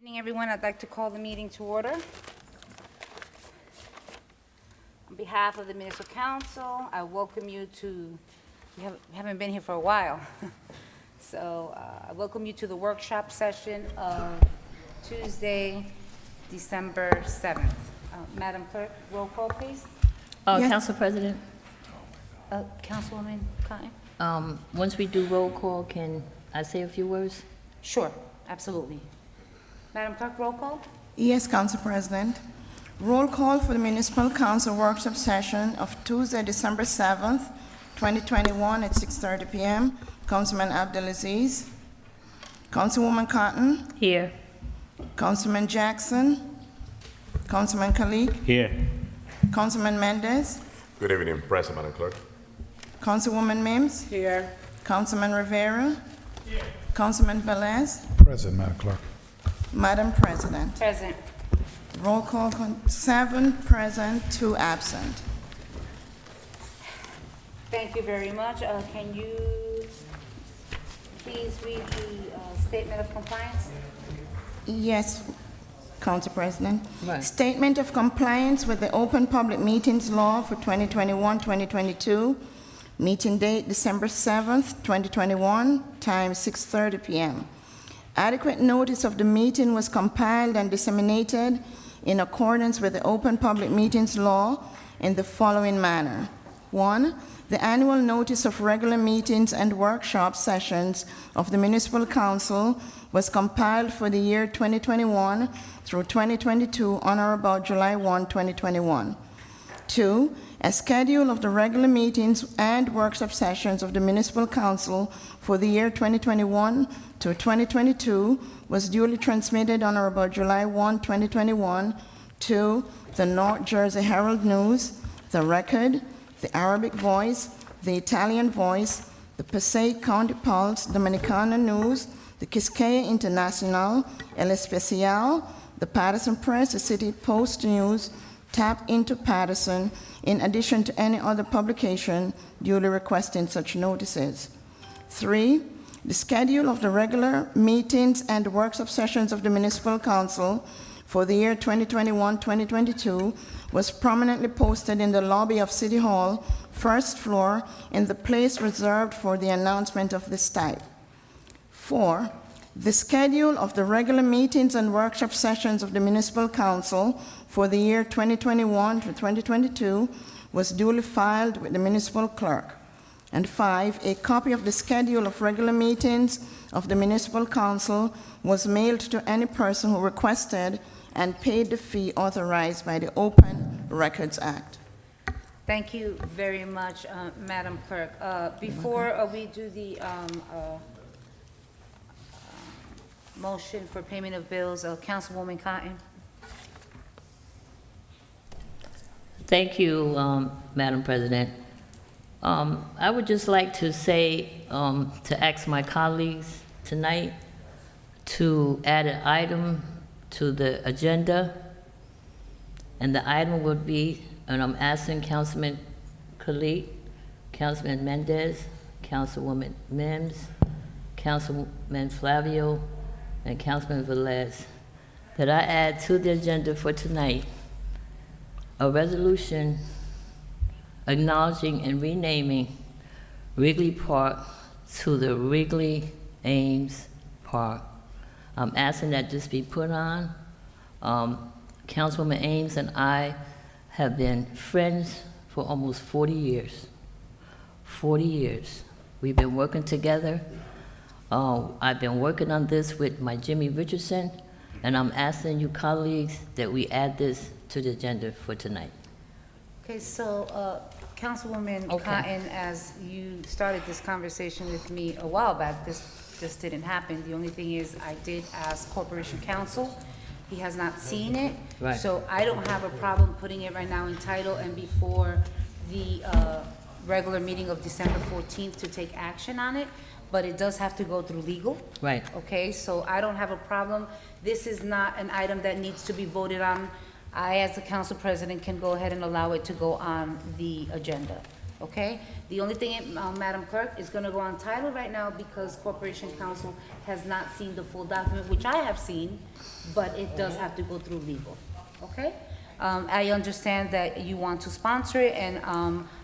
Evening, everyone. I'd like to call the meeting to order. On behalf of the Municipal Council, I welcome you to, we haven't been here for a while. So I welcome you to the workshop session of Tuesday, December 7th. Madam Clerk, roll call, please. Yes. Council President, Councilwoman Cotton? once we do roll call, can I say a few words? Sure, absolutely. Madam Clerk, roll call? Yes, Council President. Roll call for the Municipal Council workshop session of Tuesday, December 7th, 2021 at 6:30 p.m. Councilman Abdelaziz. Councilwoman Cotton. Here. Councilman Jackson. Councilman Khalid. Here. Councilman Mendez. Good evening, President, Madam Clerk. Councilwoman Mims. Here. Councilman Rivera. Here. Councilman Velez. Present, Madam Clerk. Madam President. Present. Roll call, 7 present, 2 absent. Thank you very much. Can you please read the statement of compliance? Yes, Council President. Right. Statement of compliance with the Open Public Meetings Law for 2021-2022. Meeting date December 7th, 2021, time 6:30 p.m. Adequate notice of the meeting was compiled and disseminated in accordance with the Open Public Meetings Law in the following manner. 1. The annual notice of regular meetings and workshop sessions of the Municipal Council was compiled for the year 2021 through 2022 on or about July 1, 2021. 2. A schedule of the regular meetings and workshop sessions of the Municipal Council for the year 2021 to 2022 was duly transmitted on or about July 1, 2021 to the North Jersey Herald News, the Record, the Arabic Voice, the Italian Voice, the Passaic County Pulse, Dominicana News, the Quisqueya International, El Especial, the Paterson Press, the City Post News, Tap into Paterson, in addition to any other publication duly requesting such notices. 3. The schedule of the regular meetings and workshop sessions of the Municipal Council for the year 2021-2022 was prominently posted in the lobby of City Hall, first floor, in the place reserved for the announcement of this type. 4. The schedule of the regular meetings and workshop sessions of the Municipal Council for the year 2021 to 2022 was duly filed with the municipal clerk. And 5, a copy of the schedule of regular meetings of the Municipal Council was mailed to any person who requested and paid the fee authorized by the Open Records Act. Thank you very much, Madam Clerk. Before we do the motion for payment of bills, Councilwoman Cotton. Thank you, Madam President. I would just like to say, to ask my colleagues tonight to add an item to the agenda. And the item would be, and I'm asking Councilman Khalid, Councilman Mendez, Councilwoman Mims, Councilman Flavio, and Councilman Velez, that I add to the agenda for tonight a resolution acknowledging and renaming Wrigley Park to the Wrigley Ames Park. I'm asking that this be put on. Councilwoman Ames and I have been friends for almost 40 years. 40 years. We've been working together. I've been working on this with my Jimmy Richardson, and I'm asking you colleagues that we add this to the agenda for tonight. Okay, so Councilwoman Okay. Cotton, as you started this conversation with me a while back, this just didn't happen. The only thing is I did ask Corporation Counsel. He has not seen it. Right. So I don't have a problem putting it right now in title and before the regular meeting of December 14th to take action on it, but it does have to go through legal. Right. Okay, so I don't have a problem. This is not an item that needs to be voted on. I, as the council president, can go ahead and allow it to go on the agenda. okay? The only thing, Madam Clerk, is gonna go on title right now because Corporation Counsel has not seen the full document, which I have seen, but it does have to go through legal, okay? I understand that you want to sponsor it, and,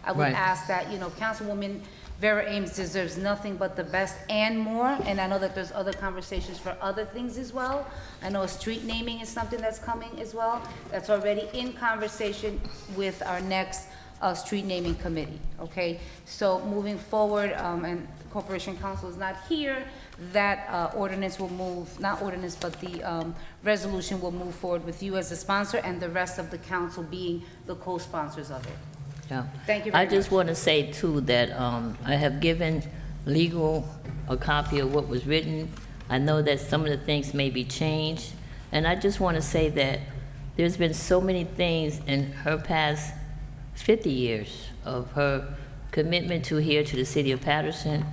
I would Right. ask that, Councilwoman Vera Ames deserves nothing but the best and more, and I know that there's other conversations for other things as well. I know street naming is something that's coming as well, that's already in conversation with our next, street naming committee, okay? So moving forward, and Corporation Counsel is not here, that, ordinance will move, not ordinance, but the, resolution will move forward with you as the sponsor and the rest of the council being the co-sponsors of it. Yeah. Thank you very I just much. want to say too that I have given legal a copy of what was written. I know that some of the things may be changed, and I just want to say that there's been so many things in her past 50 years of her commitment to here to the city of Paterson.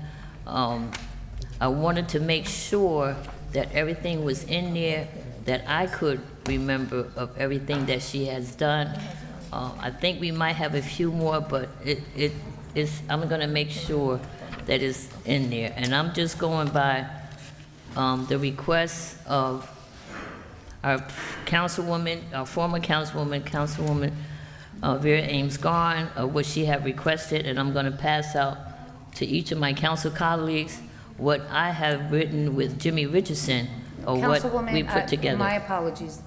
I wanted to make sure that everything was in there that I could remember of everything that she has done. I think we might have a few more, but I'm gonna make sure that it's in there. And I'm just going by, the requests of our councilwoman, our former Councilwoman Vera Ames Garn, what she had requested, and I'm gonna pass out to each of my council colleagues what I have written with Jimmy Richardson, or what we Councilwoman, put together. my apologies.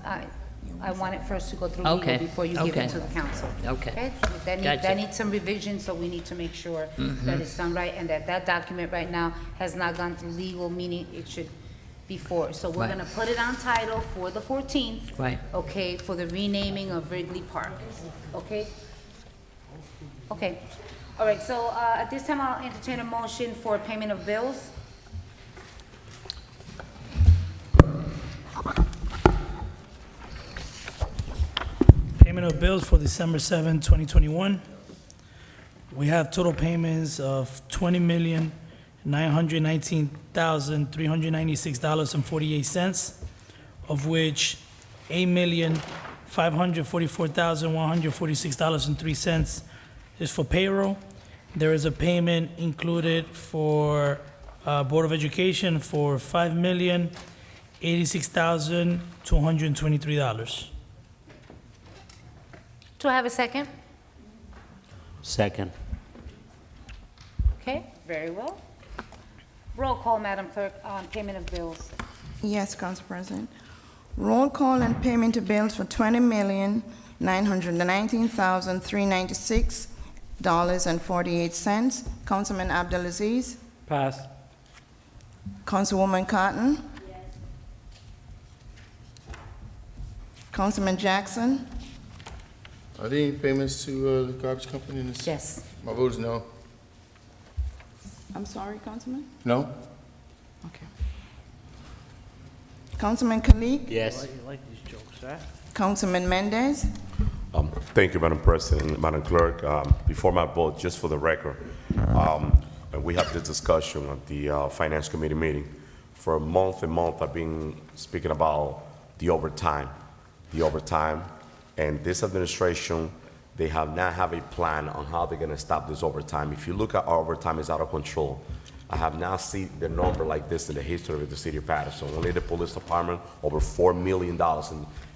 I want it first to go through legal Okay, before you give okay. it to the council. Okay. That Gotcha. needs some revision, so we need to make sure that it's done right, and that document right now has not gone through legal, meaning it should before. So we're Right. gonna put it on title for the 14th. Right. Okay, for the renaming of Wrigley Park, okay? Okay, all right, so, at this time, I'll entertain a motion for payment of bills. Payment of bills for December 7, 2021. We have total payments of $20,919,396.48, of which $8,544,146.03 is for payroll. There is a payment included for Board of Education for $5,086,223. Do I have a second? Second. Okay, very well. Roll call, Madam Clerk, on payment of bills. Yes, Council President. Roll call and payment of bills for $20,919,396.48. Councilman Abdelaziz. Pass. Councilwoman Cotton. Councilman Jackson. Are there any payments to the garbage company in this? Yes. My vote is no. I'm sorry, Councilman? No? Okay. Councilman Kalik. Yes. Councilman Mendez. Thank you, Madam President, Madam Clerk. Before my vote, just for the record, and we have this discussion at the Finance Committee meeting. For a month and month, I've been speaking about the overtime, and this administration, they have not have a plan on how they're gonna stop this overtime. If you look at our overtime, is out of control. I have not seen the number like this in the history of the city of Paterson. Only the police department, over $4 million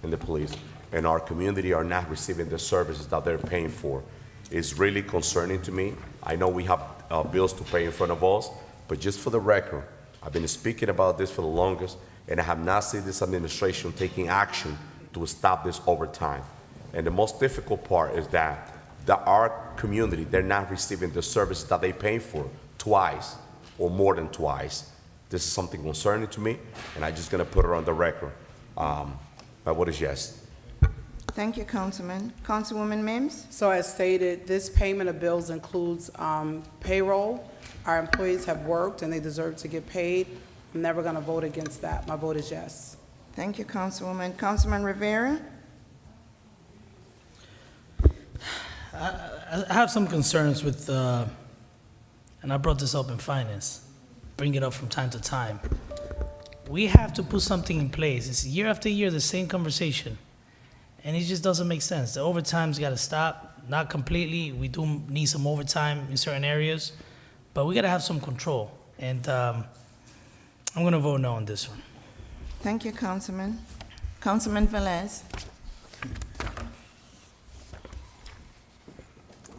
in the police, and our community are not receiving the services that they're paying for. It's really concerning to me. I know we have bills to pay in front of us, but just for the record, I've been speaking about this for the longest, and I have not seen this administration taking action to stop this overtime. And the most difficult part is that our community, they're not receiving the services that they pay for twice or more than twice. This is something concerning to me, and I'm just gonna put it on the record. My vote is yes. Thank you, Councilman. Councilwoman Mims? So as stated, this payment of bills includes payroll. Our employees have worked and they deserve to get paid. I'm never going to vote against that. My vote is yes. Thank you, Councilwoman. Councilman Rivera? I have some concerns with, and I brought this up in finance, bring it up from time to time. We have to put something in place. It's year after year, the same conversation. And it just doesn't make sense. The overtime's got to stop. not completely. We do need some overtime in certain areas, but we gotta have some control. And I'm gonna vote no on this one. Thank you, Councilman. Councilman Velez.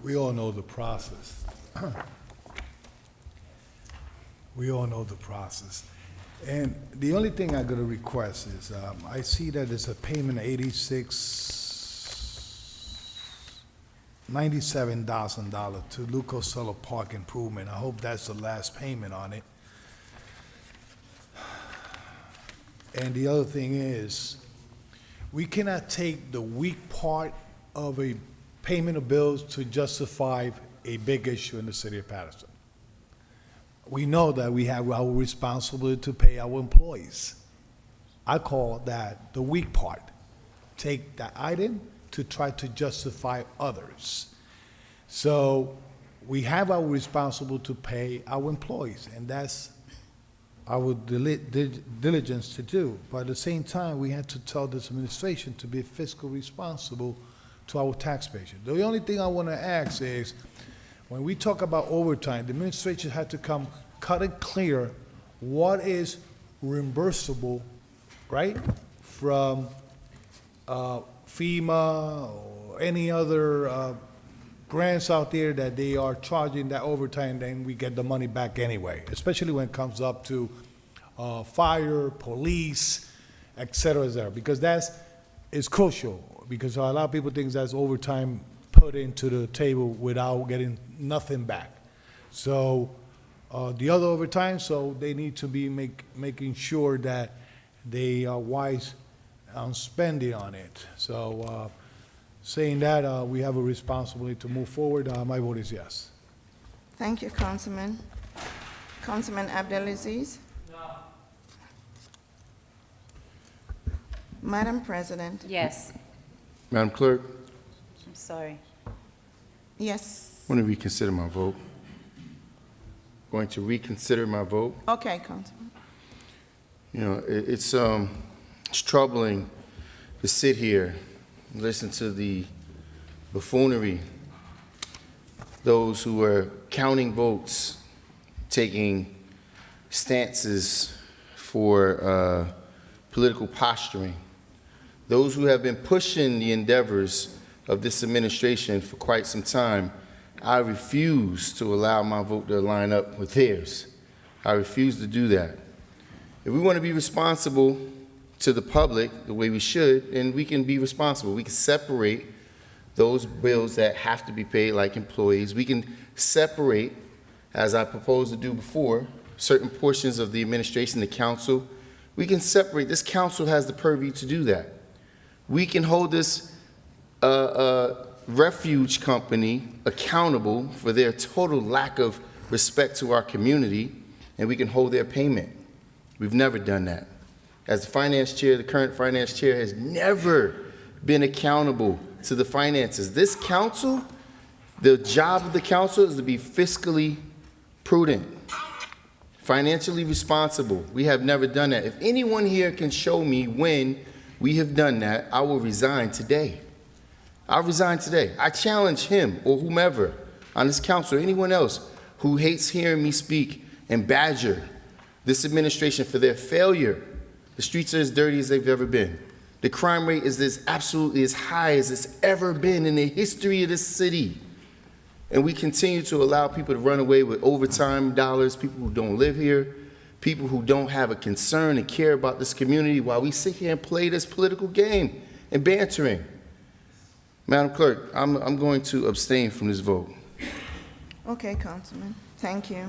We all know the process. We all know the process. And the only thing I gotta request is, I see that there's a payment of $97,000 to Luco Solo Park improvement. I hope that's the last payment on it. And the other thing is, we cannot take the weak part of a payment of bills to justify a big issue in the city of Paterson. We know that we have our responsibility to pay our employees. I call that the weak part. Take that item to try to justify others. So we have our responsibility to pay our employees, and that's our diligence to do. But at the same time, we had to tell this administration to be fiscally responsible to our taxpayers. The only thing I want to ask is, when we talk about overtime, the administration had to come cut it clear what is reimbursable, right, from FEMA or any other grants out there that they are charging that overtime, then we get the money back anyway, especially when it comes up to fire, police, et cetera, because is crucial, because a lot of people think that's overtime put into the table without getting nothing back. So the other overtime, so they need to be making sure that they are wise on spending on it. So saying that, we have a responsibility to move forward. My vote is yes. Thank you, Councilman. Councilman Abdelaziz? No. Madam President? Yes. Madam Clerk, I'm sorry. Yes. I want to reconsider my vote. Going to reconsider my vote. Okay, Councilman. You know, it's troubling to sit here and listen to the buffoonery, those who are counting votes, taking stances for political posturing, those who have been pushing the endeavors of this administration for quite some time. I refuse to allow my vote to line up with theirs. I refuse to do that. If we want to be responsible to the public the way we should, then we can be responsible. We can separate those bills that have to be paid, like employees. We can separate, as I proposed to do before, certain portions of the administration, the council. We can separate. This council has the purview to do that. We can hold this refuge company accountable for their total lack of respect to our community, and we can hold their payment. We've never done that. As the finance chair, the current finance chair has never been accountable to the finances. This council, the job of the council is to be fiscally prudent, financially responsible. We have never done that. If anyone here can show me when we have done that, I will resign today. I'll resign today. I challenge him or whomever on this council or anyone else who hates hearing me speak and badger this administration for their failure. The streets are as dirty as they've ever been. The crime rate is absolutely as high as it's ever been in the history of this city. And we continue to allow people to run away with overtime dollars, people who don't live here, people who don't have a concern and care about this community while we sit here and play this political game and bantering. Madam Clerk, I'm going to abstain from this vote. Okay, Councilman. Thank you.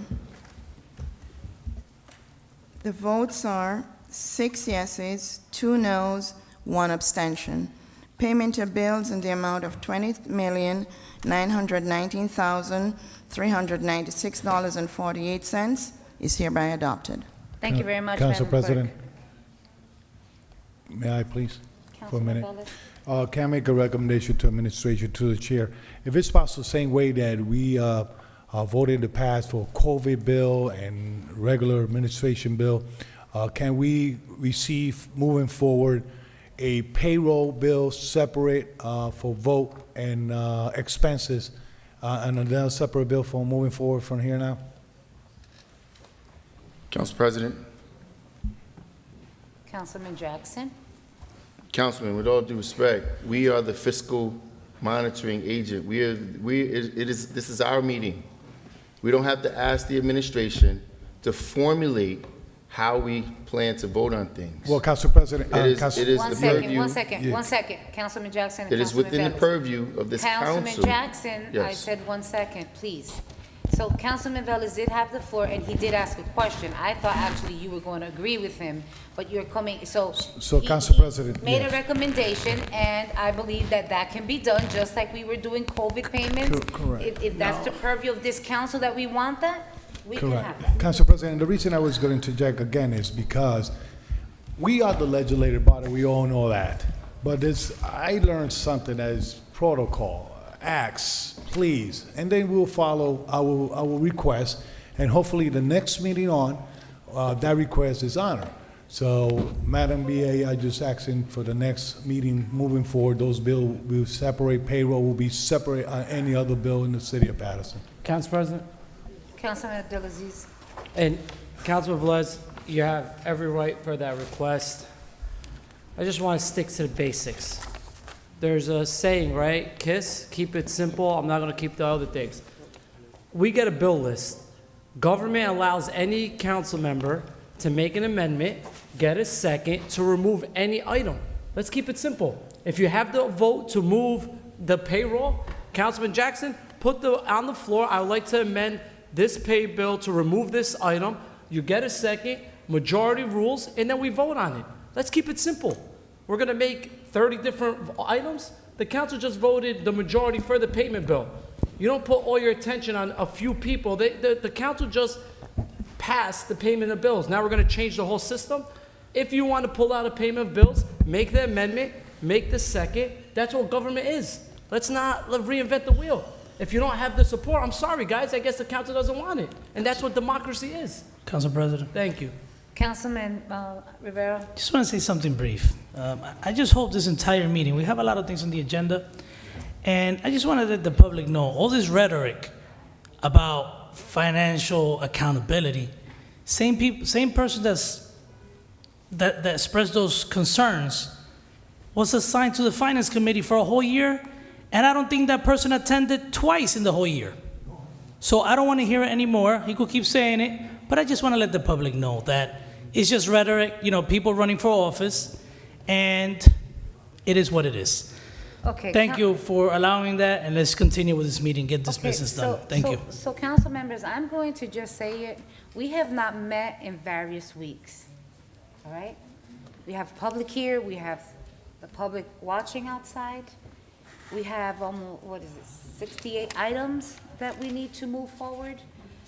The votes are 6 yeses, 2 noes, 1 abstention. Payment of bills in the amount of $20,919,396.48 is hereby adopted. Thank you very much, Council Madam Clerk. President, may I please, for a minute? Velez? Can I make a recommendation to administration, to the chair? If it's possible, same way that we voted in the past for COVID bill and regular administration bill, can we receive, moving forward, a payroll bill separate for vote and expenses, and another separate bill for moving forward from here now? Council President, Councilman Jackson? Councilman, with all due respect, we are the fiscal monitoring agent. This is our meeting. We don't have to ask the administration to formulate how we plan to vote on things. Well, Council President, It is One the second, purview. one second. Councilman Jackson and It is Councilman within the Velez. purview of this council. Councilman Jackson, I Yes. said 1 second, please. So Councilman Velez did have the floor, and he did ask a question. I thought actually you were going to agree with him, but you're coming, so. So, he- Council he President, Made a yes. recommendation, and I believe that that can be done, just like we were doing COVID payments. Correct. If that's the purview of this council that we want that, we can have that. Council President, the reason I was going to interject again is because we are the legislative body, we all know that. But I learned something as protocol, acts, please, and then we'll follow our request, and hopefully the next meeting on, that request is honored. So, Madam BA, I just asking for the next meeting moving forward, those bills will separate, payroll will be separate on any other bill in the city of Paterson. Council President, Councilman Abdelaziz? and Councilman Velez, you have every right for that request. I just want to stick to the basics. There's a saying, right? KISS, keep it simple. I'm not going to keep the other things. We get a bill list. Government allows any council member to make an amendment, get a second, to remove any item. Let's keep it simple. If you have the vote to move the payroll, Councilman Jackson, put on the floor, I would like to amend this pay bill to remove this item. You get a second, majority rules, and then we vote on it. Let's keep it simple. We're gonna make 30 different items. The council just voted the majority for the payment bill. You don't put all your attention on a few people. The council just passed the payment of bills. Now we're gonna change the whole system. If you want to pull out a payment of bills, make the amendment, make the second. That's what government is. Let's not reinvent the wheel. If you don't have the support, I'm sorry, guys, I guess the council doesn't want it. And that's what democracy is. Council President, Thank you. Councilman Rivera? just want to say something brief. I just hope this entire meeting, we have a lot of things on the agenda, and I just want to let the public know, all this rhetoric about financial accountability, same person that expressed those concerns was assigned to the Finance Committee for a whole year, and I don't think that person attended twice in the whole year. So I don't want to hear it anymore. He could keep saying it, but I just want to let the public know that it's just rhetoric, people running for office, and it is what it is. Okay. Thank you for allowing that, and let's continue with this meeting, get this business done. Thank you. So council members, I'm going to just say it. We have not met in various weeks, all right? We have public here, we have the public watching outside. We have almost, 68 items that we need to move forward.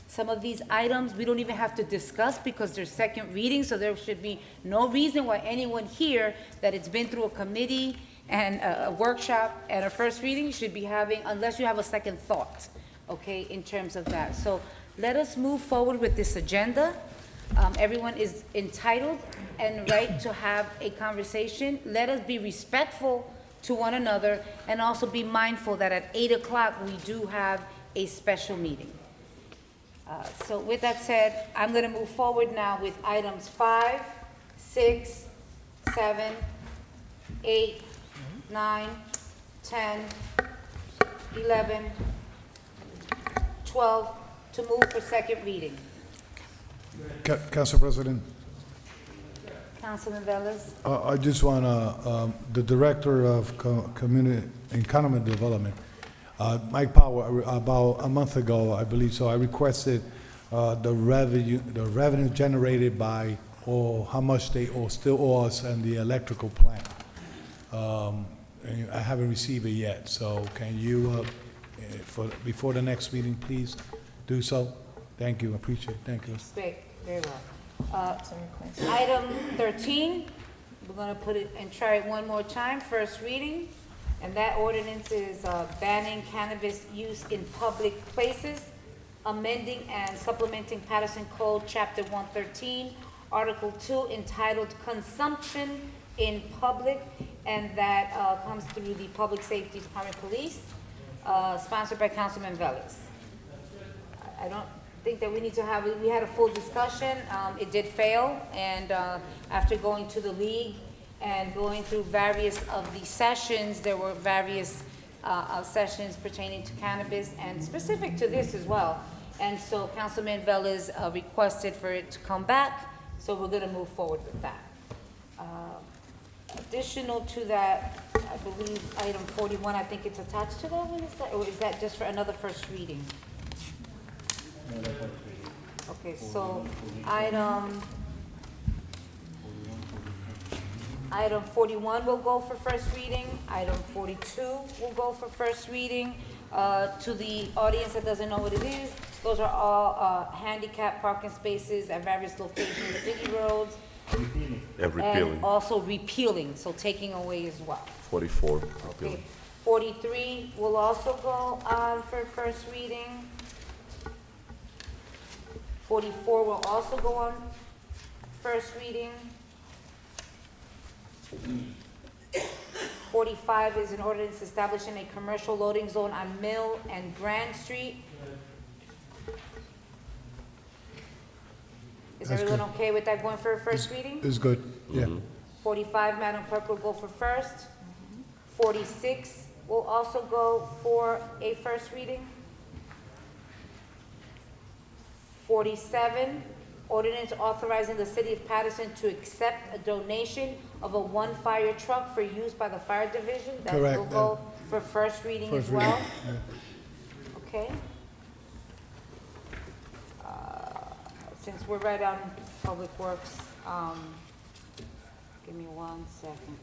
Some of these items, we don't even have to discuss because they're second readings, so there should be no reason why anyone here that it's been through a committee and a workshop and a first reading should be having, unless you have a second thought, okay, in terms of that. So let us move forward with this agenda. Everyone is entitled and right to have a conversation. Let us be respectful to one another and also be mindful that at 8 o'clock we do have a special meeting. So with that said, I'm going to move forward now with items 5, 6, 7, 8, 9, 10, 11, 12, to move for second reading. Council President, Councilman Velez? I just want to, the Director of Community and Economic Development, Mike Power, about a month ago, I believe so, I requested the revenue generated by, or how much they still owe us and the electrical plant. And I haven't received it yet, so can you, before the next meeting, please do so? Thank you, I appreciate it, thank you. Great, very well. Item 13, we're going to put it and try it one more time, first reading. And that ordinance is banning cannabis use in public places, amending and supplementing Paterson Code, Chapter 113, Article 2 entitled Consumption in Public, and that comes through the Public Safety Department Police, sponsored by Councilman Velez. I don't think that we need to have, we had a full discussion. It did fail, and after going to the league and going through various of the sessions, there were various sessions pertaining to cannabis and specific to this as well. And so Councilman Velez requested for it to come back, so we're gonna move forward with that. Additional to that, I believe item 41, I think it's attached to that one, is that, or is that just for another first reading? Okay, so item 41 will go for first reading. Item 42 will go for first reading. To the audience that doesn't know what it is, those are all handicap parking spaces at various locations, city roads. And repealing. And also repealing, so taking away as well. 44, Okay. repealing. 43 will also go on for first reading. 44 will also go on first reading. 45 is an ordinance establishing a commercial loading zone on Mill and Grand Street. Is That's everyone good. okay with that going for a first reading? It's good, yeah. 45, Madam Clerk, will go for first. 46 will also go for a first reading. 47, ordinance authorizing the city of Paterson to accept a donation of a one fire truck for use by the fire division. That Correct, will go for first reading as First well. reading, yeah. Okay. Since we're right on Public Works, give me 1 second.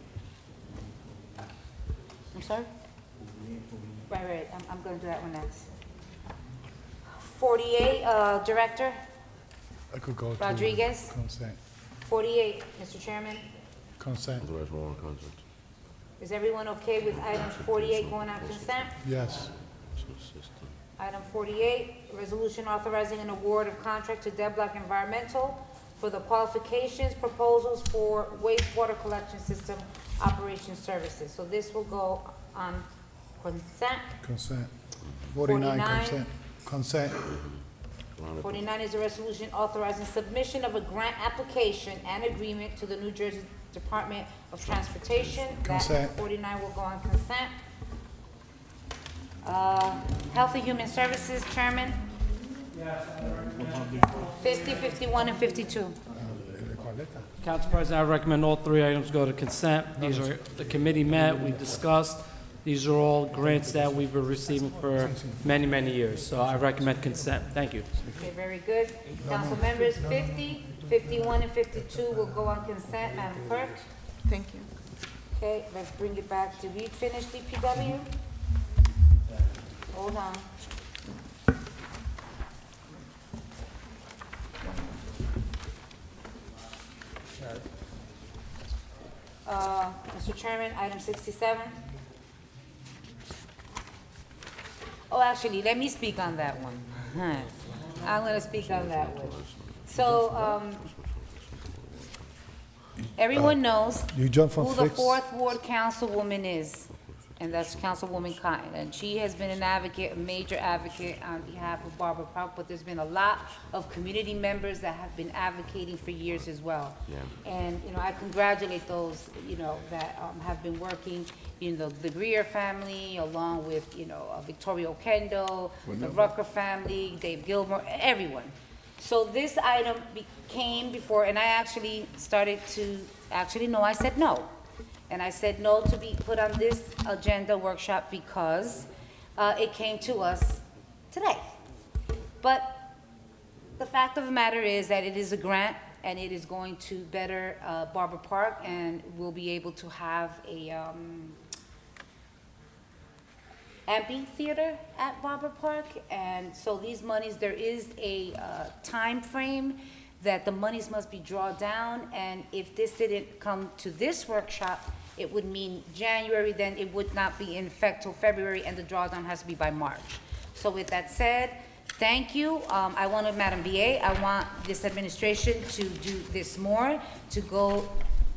I'm sorry? Right, I'm gonna do that one next. 48, Director I could go to Rodriguez. consent, 48, Mr. Chairman. consent, Otherwise, more on consent. Is everyone okay with items 48 going on consent? yes. Item 48, resolution authorizing an award of contract to Deblock Environmental for the qualifications proposals for wastewater collection system operation services. So this will go on consent. Consent. 49, 49. consent, consent, 49 is a resolution authorizing submission of a grant application and agreement to the New Jersey Department of Transportation. Consent. That 49 will go on consent. Health and Human Services, Chairman. 50, 51, and 52. Council President, I recommend all three items go to consent. These are, the committee met, we discussed. These are all grants that we've been receiving for many, many years. So I recommend consent. Thank you. Okay, very good. Council members, 50, 51, and 52 will go on consent. Madam Clerk? Thank you. Okay, let's bring it back. Did we finish DPW? Hold on. Mr. Chairman, item 67. Oh, actually, let me speak on that one. I'm gonna speak on that one. So, everyone knows you jump from who the fix. 4th Ward Councilwoman is, and that's Councilwoman Cotton. And she has been an advocate, a major advocate on behalf of Barbara Park, but there's been a lot of community members that have been advocating for years as well. Yeah. And, you know, I congratulate those, you know, that have been working, you know, the Greer family, along with, you know, Victoria Okendo, the Rucker family, Dave Gilmore, everyone. So this item came before, and I actually started to, no, I said no. And I said no to be put on this agenda workshop because it came to us today. But the fact of the matter is that it is a grant, and it is going to better Barbara Park, and we'll be able to have a amphitheater at Barbara Park. And so these monies, there is a time frame that the monies must be drawn down, and if this didn't come to this workshop, it would mean January, then it would not be in effect till February, and the drawdown has to be by March. So with that said, Thank you. I want, Madam BA, I want this administration to do this more, to go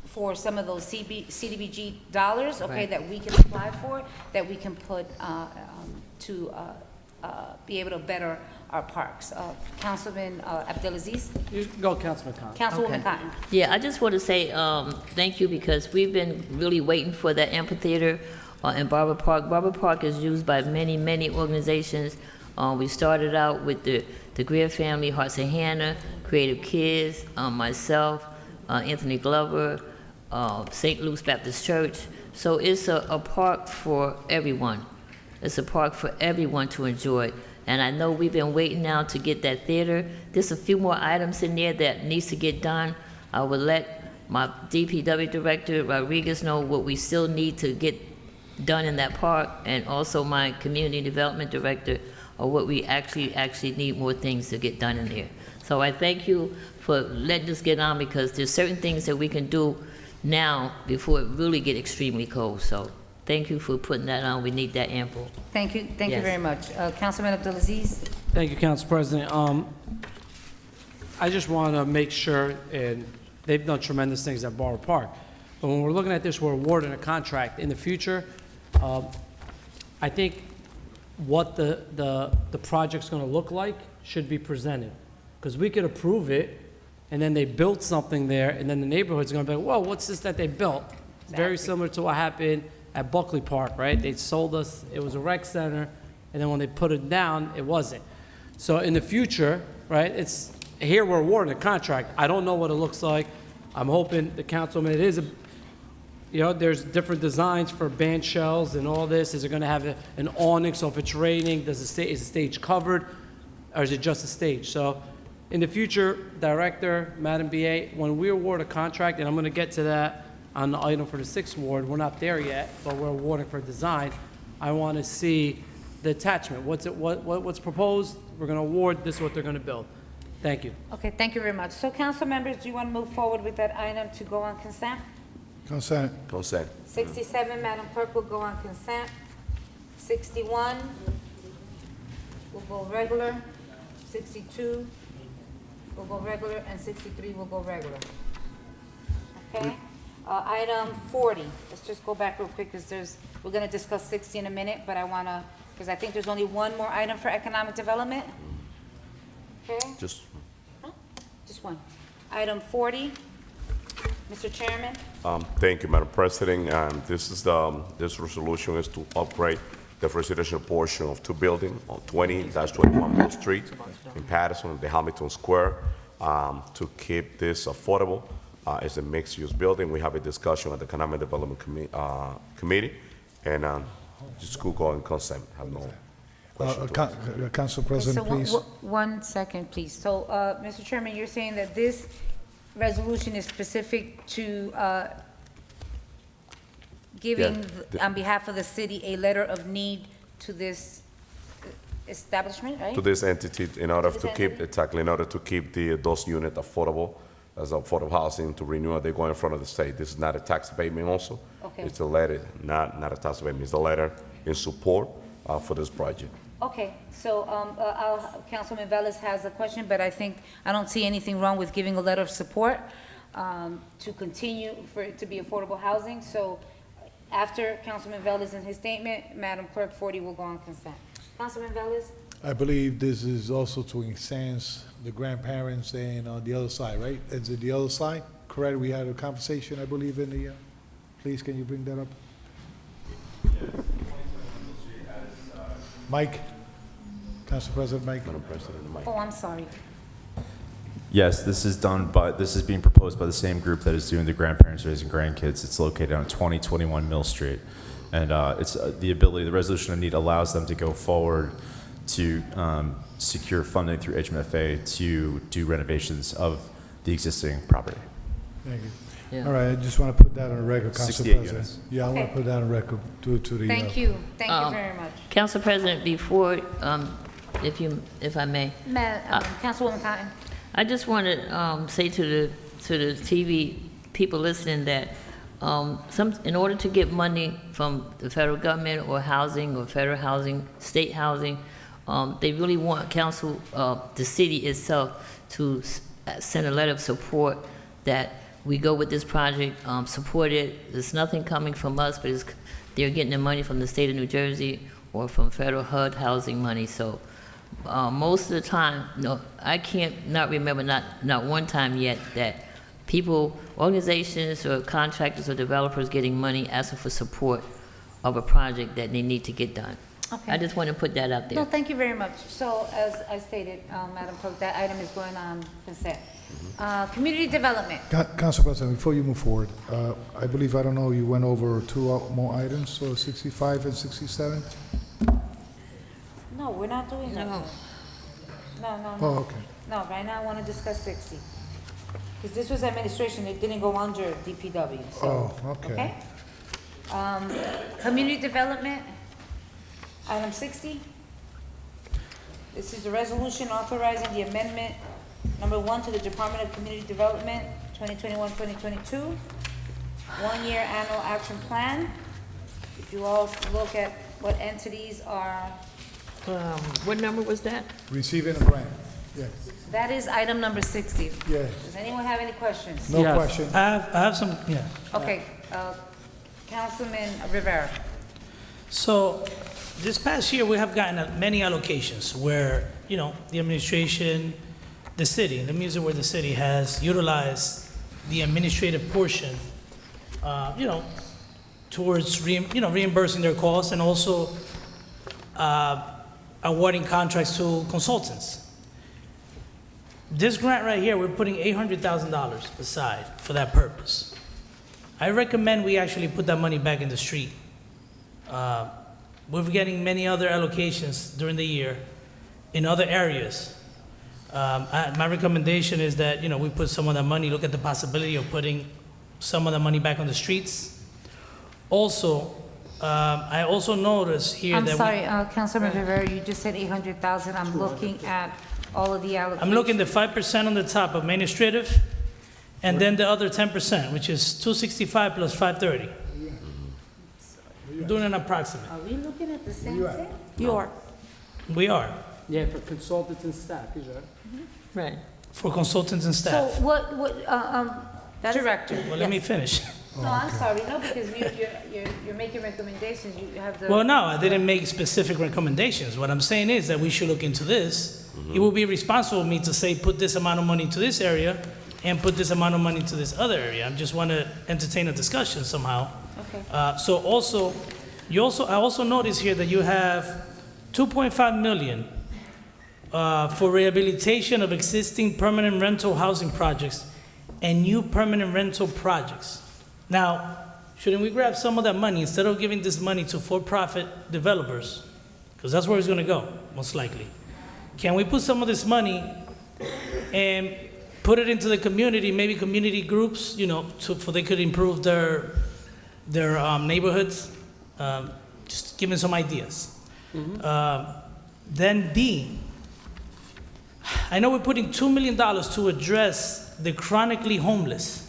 for some of those CDBG dollars, okay, Right. that we can apply for, that we can put to be able to better our parks. Councilman Abdelaziz? You go, Councilman Khan. Councilwoman Cotton? Yeah, I just want to say thank you because we've been really waiting for that amphitheater in Barber Park. Barber Park is used by many, many organizations. We started out with the Greer family, Hearts of Hannah, Creative Kids, myself, Anthony Glover, St. Luke's Baptist Church. So it's a park for everyone. It's a park for everyone to enjoy. And I know we've been waiting now to get that theater. There's a few more items in there that needs to get done. I will let my DPW director, Rodriguez, know what we still need to get done in that park, and also my community development director, or what we actually need more things to get done in there. So I thank you for letting us get on, because there's certain things that we can do now before it really get extremely cold. So thank you for putting that on. We need that ample. Thank you Yes. very much. Councilman Abdelaziz? Thank you, Council President. I just want to make sure, and they've done tremendous things at Borough Park, but when we're looking at this, we're awarding a contract. In the future, I think what the project's going to look like should be presented. Because we could approve it, and then they built something there, and then the neighborhood's going to be like, whoa, what's this that they built? Very similar to what happened at Buckley Park, right? They sold us, it was a rec center, and then when they put it down, it wasn't. So in the future, right, it's, here we're awarding a contract. I don't know what it looks like. I'm hoping the councilman, it is a, you know, there's different designs for band shells and all this. Is it gonna have an awning, so if it's raining, is the stage covered, or is it just a stage? So in the future, Director, Madam BA, when we award a contract, and I'm gonna get to that on the item for the 6th ward, we're not there yet, but we're awarding for design. I wanna see the attachment. What's proposed? We're gonna award, this is what they're gonna build. Thank you. Okay, thank you very much. So council members, do you want to move forward with that item to go on consent? Consent. Consent. 67, Madam Clerk, will go on consent. 61 will go regular. 62 will go regular, and 63 will go regular. Okay? Item 40, let's just go back real quick, because we're going to discuss 60 in a minute, but I want to, because I think there's only one more item for economic development. Okay? Just, Just one. Item 40, Mr. Chairman. thank you, Madam President. This is this resolution is to upgrade the residential portion of two buildings on 20-21 Mill Street in Paterson, the Hamilton Square, to keep this affordable. It's a mixed-use building. We have a discussion at the Economic Development Committee, and just could go on consent. Have no question. Council Okay, President, please. So one second, please. So, Mr. Chairman, you're saying that this resolution is specific to giving, on behalf of the city, a letter of need to this establishment, right? To this entity, in order To to this keep, entity? exactly, in order to keep those units affordable, as affordable housing to renew, they go in front of the state. This is not a tax abatement also. Okay. It's a letter, not a tax abatement, it's a letter in support for this project. Okay, so Councilman Velez has a question, but I don't see anything wrong with giving a letter of support to continue for it to be affordable housing. So after Councilman Velez and his statement, Madam Clerk, 40 will go on consent. Councilman Velez? I believe this is also to enhance the grandparents and on the other side, right? Is it the other side? Correct, we had a conversation, I believe, in the, please, can you bring that up? Mike? Council President Mike? Madam President, Mike. Oh, I'm sorry. Yes, this is being proposed by the same group that is doing the grandparents raising grandkids. It's located on 2021 Mill Street. And it's the resolution of need allows them to go forward to secure funding through HMFA to do renovations of the existing property. Thank you. Yeah. All right, I just want to put that on the record, Council 68 President. units. Yeah, I want Okay. to put that on record to the. Thank you very much. Council President, before, if I may, Councilwoman Cotton? I just want to say to the TV people listening that in order to get money from the federal government or housing or federal housing, state housing, They really want council, the city itself, to send a letter of support that we go with this project, support it. There's nothing coming from us, but they're getting the money from the state of New Jersey or from federal HUD housing money. So most of the time, no, I can't not remember not one time yet that people, organizations or contractors or developers getting money asking for support of a project that they need to get done. Okay. I just want to put that out there. No, thank you very much. So as I stated, Madam Clerk, that item is going on consent. Community development. Council President, before you move forward, I believe, I don't know, you went over two more items, so 65 and 67? No, we're not doing that. No. No. Oh, okay. No, right now I want to discuss 60. Because this was administration, it didn't go under DPW, so. Oh, okay. Community development, item 60. This is the resolution authorizing the amendment number 1 to the Department of Community Development, 2021-2022, one-year annual action plan. If you all look at what entities are, What number was that? Receiving a grant, yes. that is item number 60. Yes. Does anyone have any questions? No Yes. question. I have some, yeah. Okay, Councilman Rivera. So this past year, we have gotten many allocations where, the administration, the city, let me use it where the city has utilized the administrative portion, towards reimbursing their costs and also awarding contracts to consultants. This grant right here, we're putting $800,000 aside for that purpose. I recommend we actually put that money back in the street. We're getting many other allocations during the year in other areas. My recommendation is that, we put some of that money, look at the possibility of putting some of the money back on the streets. Also, I also noticed here I'm that sorry, Councilman Rivera, you just said 800,000. I'm looking at all of the allocations. I'm looking at the 5% on the top, administrative, and then the other 10%, which is 265 plus 530. I'm doing an approximate. Are we looking at the same thing? You are. We are, Yeah, for consultants and staff, is that? Right. for consultants and So staff. what, Director? Well, let me finish. No, I'm sorry, no, because you're making recommendations, you have the. Well, no, I didn't make specific recommendations. What I'm saying is that we should look into this. It would be irresponsible of me to say, put this amount of money to this area and put this amount of money to this other area. I just want to entertain a discussion somehow. Okay. So also, I also notice here that you have 2.5 million for rehabilitation of existing permanent rental housing projects and new permanent rental projects. Now, shouldn't we grab some of that money instead of giving this money to for-profit developers? Because that's where it's going to go, most likely. Can we put some of this money and put it into the community, maybe community groups, for they could improve their neighborhoods? Just giving some ideas. Then B, I know we're putting $2 million to address the chronically homeless.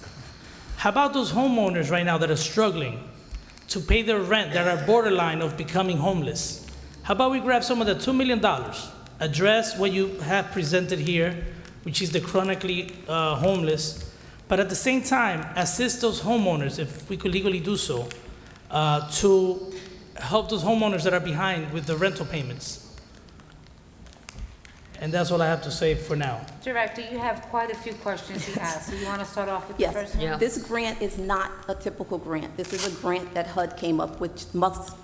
How about those homeowners right now that are struggling to pay their rent, that are borderline of becoming homeless? How about we grab some of the $2 million, address what you have presented here, which is the chronically homeless, but at the same time, assist those homeowners, if we could legally do so, to help those homeowners that are behind with the rental payments. And that's all I have to say for now. Director, you have quite a few questions he asked, so you want to start off with the Yes, first one? Yeah. this grant is not a typical grant. This is a grant that HUD came up with,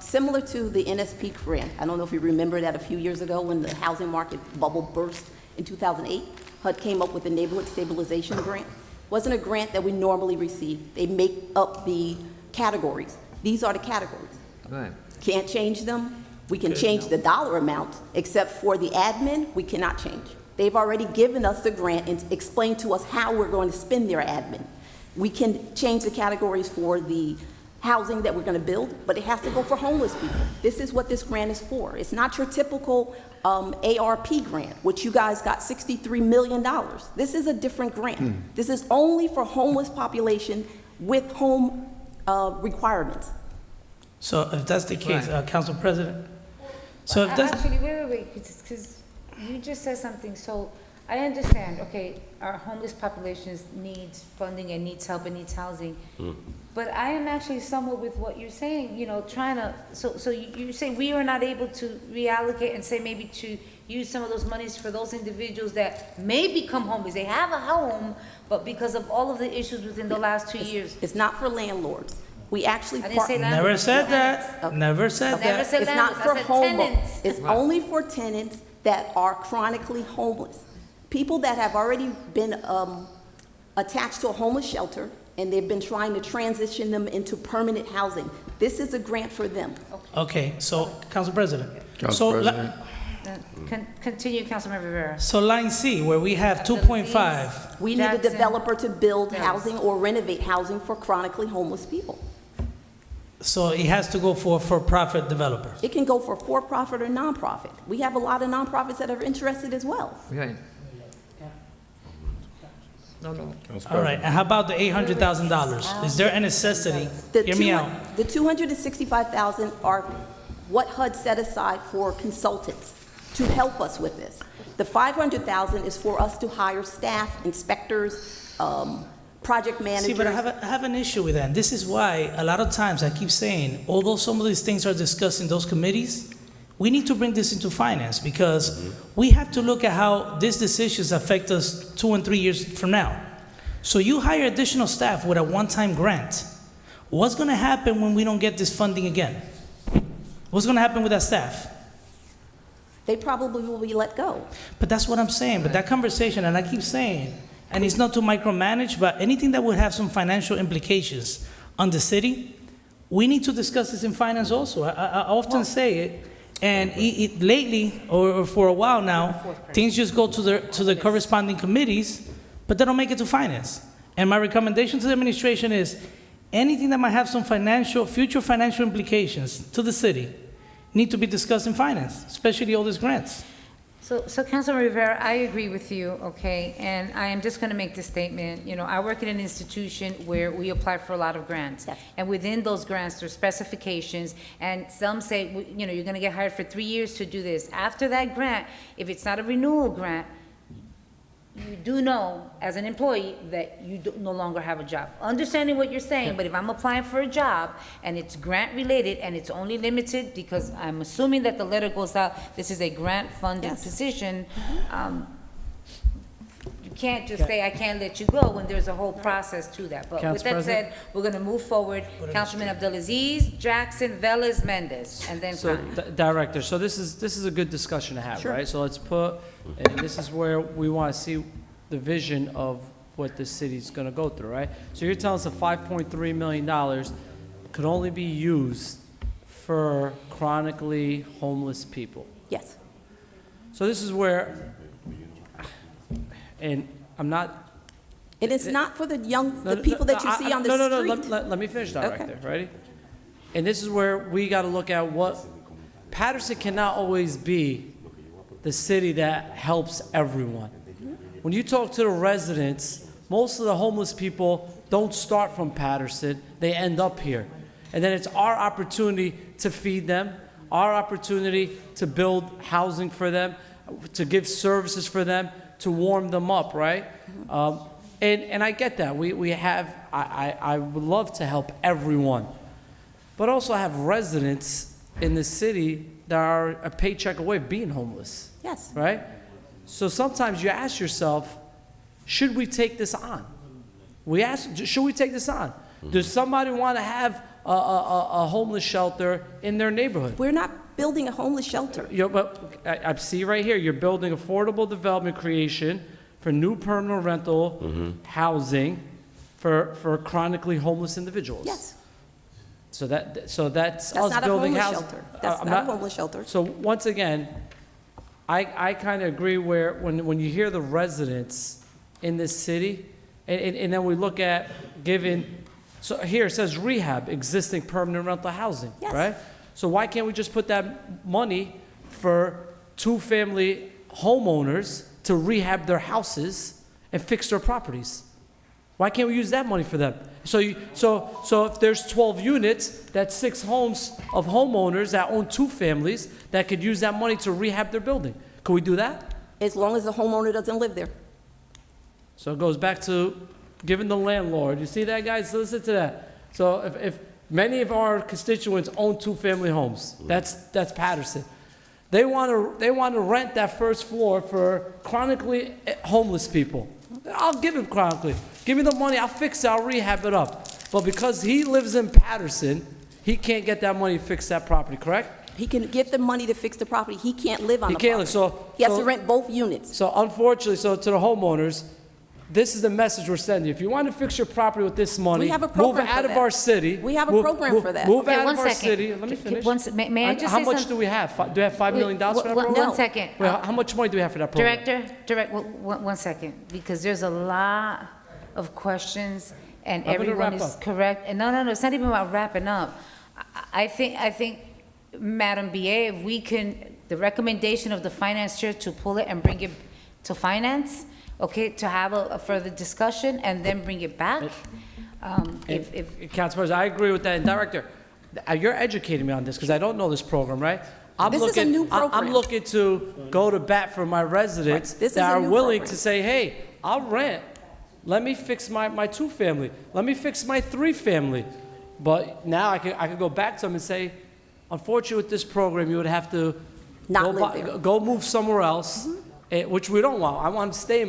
similar to the NSP grant. I don't know if you remember that a few years ago when the housing market bubble burst in 2008. HUD came up with the Neighborhood Stabilization Grant. Wasn't a grant that we normally receive. They make up the categories. These are the categories. Right. Can't change them. We can change the dollar amount, except for the admin, we cannot change. They've already given us the grant and explained to us how we're going to spend their admin. We can change the categories for the housing that we're going to build, but it has to go for homeless people. This is what this grant is for. It's not your typical ARP grant, which you guys got $63 million. This is a different grant. This is only for homeless population with home requirements. So if that's the case, Council President, so if that's, Actually, wait, wait, because you just said something, so I understand, okay, our homeless population needs funding and needs help and needs housing. But I am actually somewhat with what you're saying, you know, trying to, so you say we are not able to reallocate and say maybe to use some of those monies for those individuals that may become homeless. They have a home, but because of all of the issues within the last 2 years. It's not for landlords. We actually. I didn't say Never landlords, said tenants. that. Never said Never that. said It's not landlords, for I said homeowners. tenants. It's only for tenants that are chronically homeless. People that have already been attached to a homeless shelter, and they've been trying to transition them into permanent housing. This is a grant for them. Okay, so, Council President. Council So, President. Continue, Councilmember Rivera. So line C, where we have 2.5, We need a Jackson. developer to build Yes. housing or renovate housing for chronically homeless people. so it has to go for profit developers. It can go for for-profit or nonprofit. We have a lot of nonprofits that are interested as well. Right. No. All right, and how about the $800,000? Is there a necessity? Hear me out. The 265,000 are what HUD set aside for consultants to help us with this. The 500,000 is for us to hire staff, inspectors, project managers. See, but I have an issue with that. And this is why a lot of times I keep saying, although some of these things are discussed in those committees, we need to bring this into finance because we have to look at how these decisions affect us 2 and 3 years from now. So you hire additional staff with a one-time grant. What's going to happen when we don't get this funding again? What's going to happen with that staff? They probably will be let go. But that's what I'm saying. But that conversation, and I keep saying, and it's not to micromanage, but anything that would have some financial implications on the city, we need to discuss this in finance also. I often say it, and lately, or for a while now, things just go to the corresponding committees, but they don't make it to finance. And my recommendation to the administration is, anything that might have some future financial implications to the city need to be discussed in finance, especially all these grants. So Councilman Rivera, I agree with you, okay? And I am just gonna make this statement. You know, I work in an institution where we apply for a lot of grants. Yes. And within those grants, there's specifications, and some say, you know, you're gonna get hired for 3 years to do this. After that grant, if it's not a renewal grant, you do know, as an employee, that you no longer have a job. Understanding what you're saying, but if I'm applying for a job and it's grant-related and it's only limited, because I'm assuming that the letter goes out, this is a grant-funded Yes. position, you can't just say, I can't let you go, when there's a whole process to that. But with Council that President? said, we're gonna move forward. Councilman Abdelaziz, Jackson, Velez, Mendez, and then So, Klein. Director, so this is a good discussion to have, right? So let's put, and this is where we want to see the vision of what the city's going to go through, right? So you're telling us that $5.3 million could only be used for chronically homeless people. Yes. So this is where, and I'm not. And it's not for the young, No, the people that you see on the no, street. let me finish, Director, Okay. ready? And this is where we got to look at what, Paterson cannot always be the city that helps everyone. When you talk to the residents, most of the homeless people don't start from Paterson, they end up here. And then it's our opportunity to feed them, our opportunity to build housing for them, to give services for them, to warm them up, right? And I get that. I would love to help everyone. But also have residents in the city that are a paycheck away from being homeless, Yes. right? So sometimes you ask yourself, should we take this on? Should we take this on? Does somebody want to have a homeless shelter in their neighborhood? We're not building a homeless shelter. But I see right here, you're building affordable development creation for new permanent rental housing for chronically homeless individuals. Yes. So that's That's us not a building homeless housing. shelter. That's not a homeless shelter. So once again, I kind of agree where when you hear the residents in this city, and then we look at giving, so here it says rehab, existing permanent rental housing, Yes. right? So why can't we just put that money for two-family homeowners to rehab their houses and fix their properties? Why can't we use that money for them? So if there's 12 units, that's 6 homes of homeowners that own 2 families that could use that money to rehab their building. Could we do that? As long as the homeowner doesn't live there. So it goes back to giving the landlord. You see that, guys? Listen to that. So if many of our constituents own 2-family homes, that's Paterson. They want to rent that first floor for chronically homeless people. I'll give him chronically. Give me the money. I'll fix it. I'll rehab it up. But because he lives in Paterson, he can't get that money to fix that property, correct? He can get the money to fix the property. He can't live on the He can't property. live, so- He has so- to rent both units. So unfortunately, to the homeowners, this is the message we're sending. If you want to fix your property with this money, We have a move program for out of that. our city. We have a Move- program move- for that. Move Okay, out one of our second. city. Let me finish. May I just How say much some- do we have? Do we have $5 million for that program? One second. Wait, how much money do we have for that program? One second, because there's a lot of questions, and I'm gonna everyone wrap is up. correct. And no, it's not even about wrapping up. I think, Madam BA, if we can, the recommendation of the finance chair to pull it and bring it to finance, okay, to have a further discussion and then bring it back. If Council President, I agree with that. And Director, you're educating me on this because I don't know this program, right? This is a new I'm program. looking to go to bat for my residents Right. This is that a are new willing program. to say, hey, I'll rent. Let me fix my 2-family. Let me fix my 3-family. But now I could go back to them and say, unfortunately, with this program, you would have to Not live there. go move somewhere else, which we don't want. I want them to stay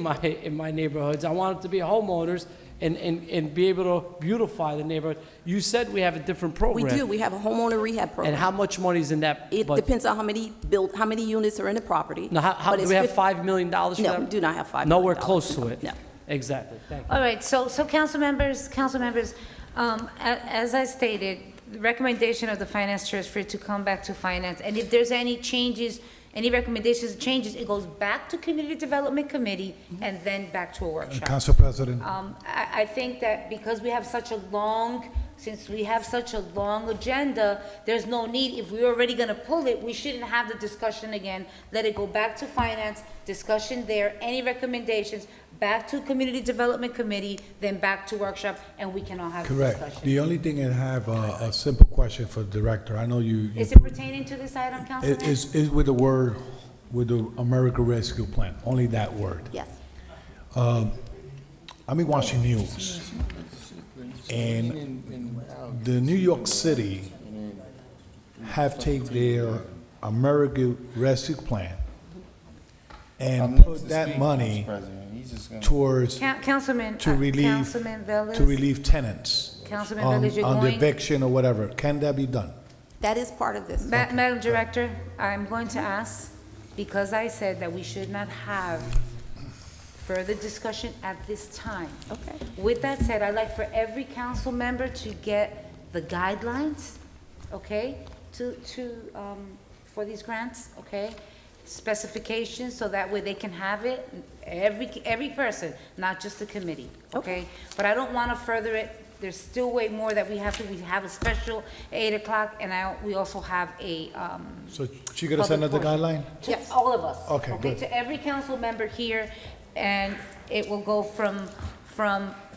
in my neighborhoods. I want them to be homeowners and be able to beautify the neighborhood. You said we have a different We program. do. We have a homeowner rehab And program. how much money is in that? It budget? depends on how many units are in the property. Now, how but do it's we have fif- $5 million for that? No, we do not have $5 million. Nowhere close to it. No. Exactly. Thank you. All right, so council members, as I stated, the recommendation of the finance chair is for it to come back to finance, and if there's any changes, any recommendations, changes, it goes back to Community Development Committee and then back to a workshop. Council President, I think that because we have such a long, since we have such a long agenda, there's no need, if we're already gonna pull it, we shouldn't have the discussion again. Let it go back to finance, discussion there, any recommendations, back to Community Development Committee, then back to workshop, and we can all have a correct. discussion. The only thing I have, a simple question for the director. I know you. Is it pertaining to this item, Councilman? Is with the word, with the America Rescue Plan, only that word. Yes. I've been watching news, and the New York City have taken their America Rescue Plan and put that money towards, Councilman, to relieve, Councilman Velez? to relieve tenants Councilman on Velez, you're the going? eviction or whatever. Can that be done? That is part of this. Madam Director, I'm going to ask, because I said that we should not have further discussion at this time. Okay. With that said, I'd like for every council member to get the guidelines, okay, for these grants, okay? Specifications, so that way they can have it, every person, not just the committee, okay? But I don't want to further it. There's still way more that we have a special 8 o'clock, and we also have a, So she gonna send us the Public guideline? to Yes. all of us. Okay, good. To every council member here, and it will go from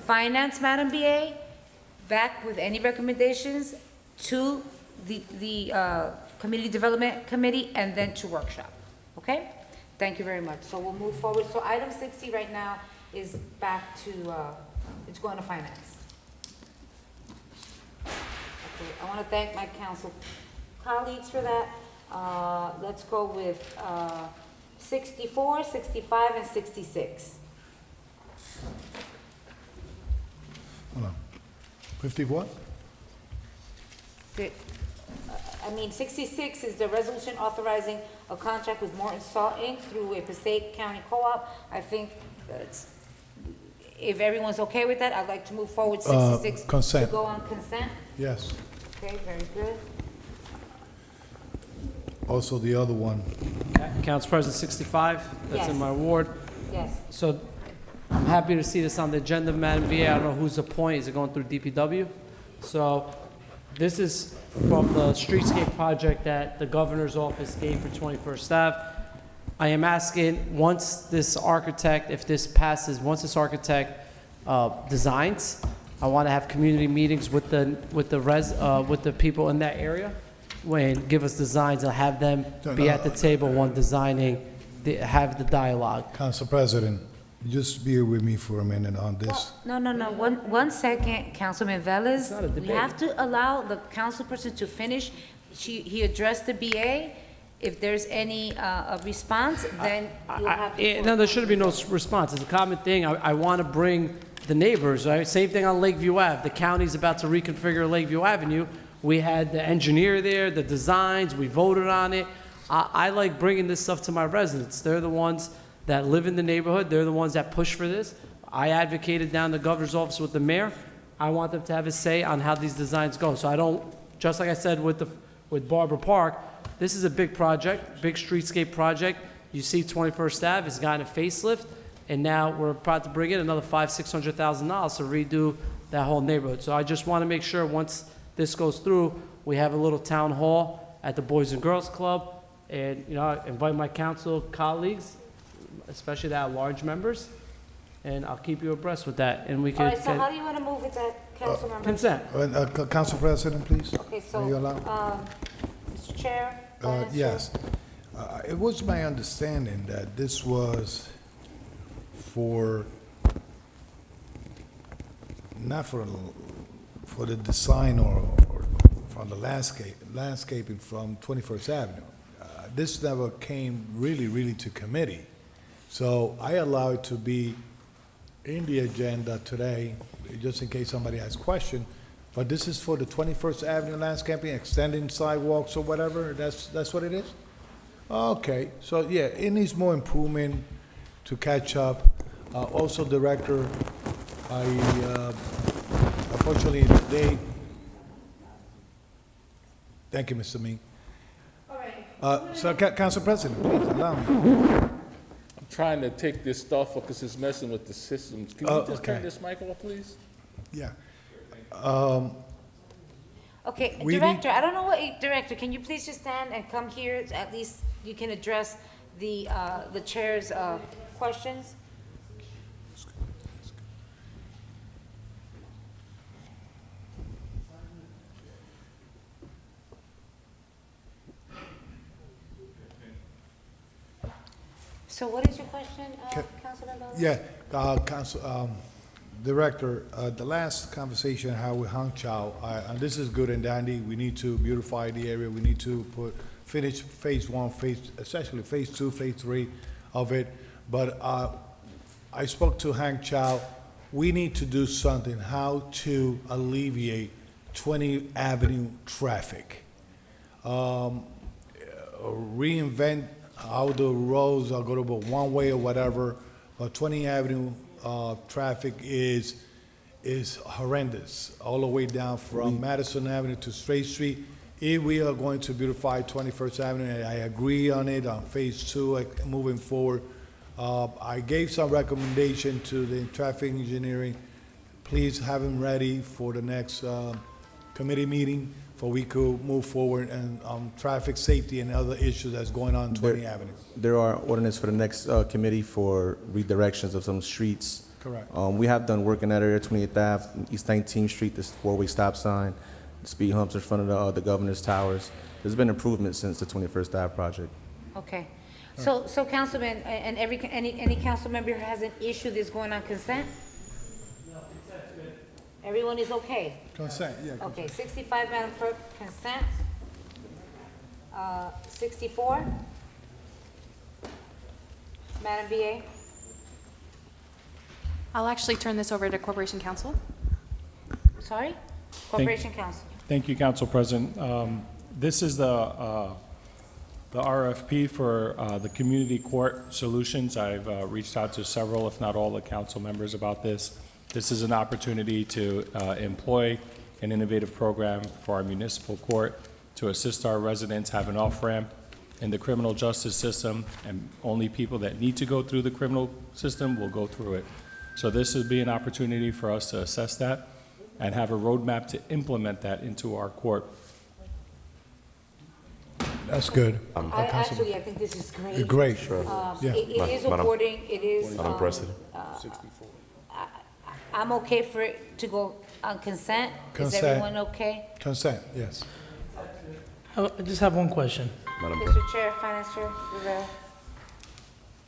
finance, Madam BA, back with any recommendations to the Community Development Committee, and then to workshop, okay? Thank you very much. So we'll move forward. So item 60 right now is back to, it's going to finance. Okay, I want to thank my council colleagues for that. Let's go with 64, 65, and 66. Hold on. 50 what? The- I mean, 66 is the resolution authorizing a contract with Morton Salt Inc. through a Passaic County Co-op. I think that's, if everyone's okay with that, I'd like to move forward 66. Consent. To go on consent. Yes. Okay, very good. Also the other one. Council President 65, that's in Yes. my ward. Yes. So I'm happy to see this on the agenda, Madam VA. I don't know whose appoint, is it going through DPW? So this is from the streetscape project that the governor's office gave for 21st Ave. I am asking, once this architect, if this passes, once this architect designs, I want to have community meetings with the people in that area, when give us designs and have them be at the table when designing, have the dialogue. Council President, just bear with me for a minute on this. No, one second, Councilman Velez. not a We debate. have to allow the councilperson to finish. He addressed the BA. If there's any response, then you'll have to. No, there should be no response. It's a common thing. I want to bring the neighbors, right? Same thing on Lakeview Ave. The county's about to reconfigure Lakeview Avenue. We had the engineer there, the designs, we voted on it. I like bringing this stuff to my residents. They're the ones that live in the neighborhood. They're the ones that push for this. I advocated down the governor's office with the mayor. I want them to have a say on how these designs go. So I don't, just like I said with Barber Park, this is a big project, big streetscape project. You see 21st Ave has gotten a facelift, and now we're about to bring in another $500,000-$600,000 to redo that whole neighborhood. So I just want to make sure once this goes through, we have a little town hall at the Boys and Girls Club, and, you know, I invite my council colleagues, especially the at-large members, and I'll keep you abreast with that, and we All can right, so how do you want to move with that, Councilmember? consent. Council President, please. Okay, so, May you allow? Mr. Chair? Yes. It was my understanding that this was not for the design or from the landscaping from 21st Avenue. This never came really to committee. So I allow it to be in the agenda today, just in case somebody has question. But this is for the 21st Avenue landscaping, extending sidewalks or whatever, that's what it is? Okay, so yeah, it needs more improvement to catch up. Also, Director, unfortunately, thank you, Mr. Meek. All right. So, Council President, please allow me. I'm trying to take this stuff because it's messing with the systems. Can you just turn this mic off, please? Yeah. Okay, We Director, I don't know what, Director, can you please just stand and come here? At least you can address the chair's questions. So what is your question, Councilman Bell? Yeah, Director, the last conversation I had with Hang Chao, and this is good and dandy, we need to beautify the area, we need to finish phase one, especially phase two, phase three of it, but I spoke to Hang Chao, we need to do something, how to alleviate 20th Avenue traffic. Reinvent how the roads are going to be one way or whatever, but 20th Avenue traffic is horrendous, all the way down from Madison Avenue to Straight Street. If we are going to beautify 21st Avenue, and I agree on it on phase two, like, moving forward. I gave some recommendation to the traffic engineering. Please have them ready for the next committee meeting, for we could move forward and traffic safety and other issues that's going on 20th Avenue. There are ordinances for the next committee for redirections of some streets. Correct. We have done work in that area, 28th Ave, East 19th Street, this four-way stop sign, the speed humps in front of the governor's towers. There's been improvement since the 21st Ave project. Okay. So Councilman, and any council member who has an issue that's going on consent? No, consent's good. Everyone is okay? Consent, yeah. Okay, 65, Madam Clerk, consent. 64? Madam BA? I'll actually turn this over to Corporation Counsel. Sorry? Corporation Counsel. Thank you, Council President. This is the RFP for the Community Court Solutions. I've reached out to several, if not all, the council members about this. This is an opportunity to employ an innovative program for our municipal court to assist our residents have an off-ramp in the criminal justice system, and only people that need to go through the criminal system will go through it. So this would be an opportunity for us to assess that and have a roadmap to implement that into our court. That's good. I think this is great. Great. Sure. Yeah. It is awarding, it is. Madam President. I'm okay for it to go on consent. Is Consent. everyone okay? Consent, yes. I just have one question. Mr. Chair, Finance Chair Rivera.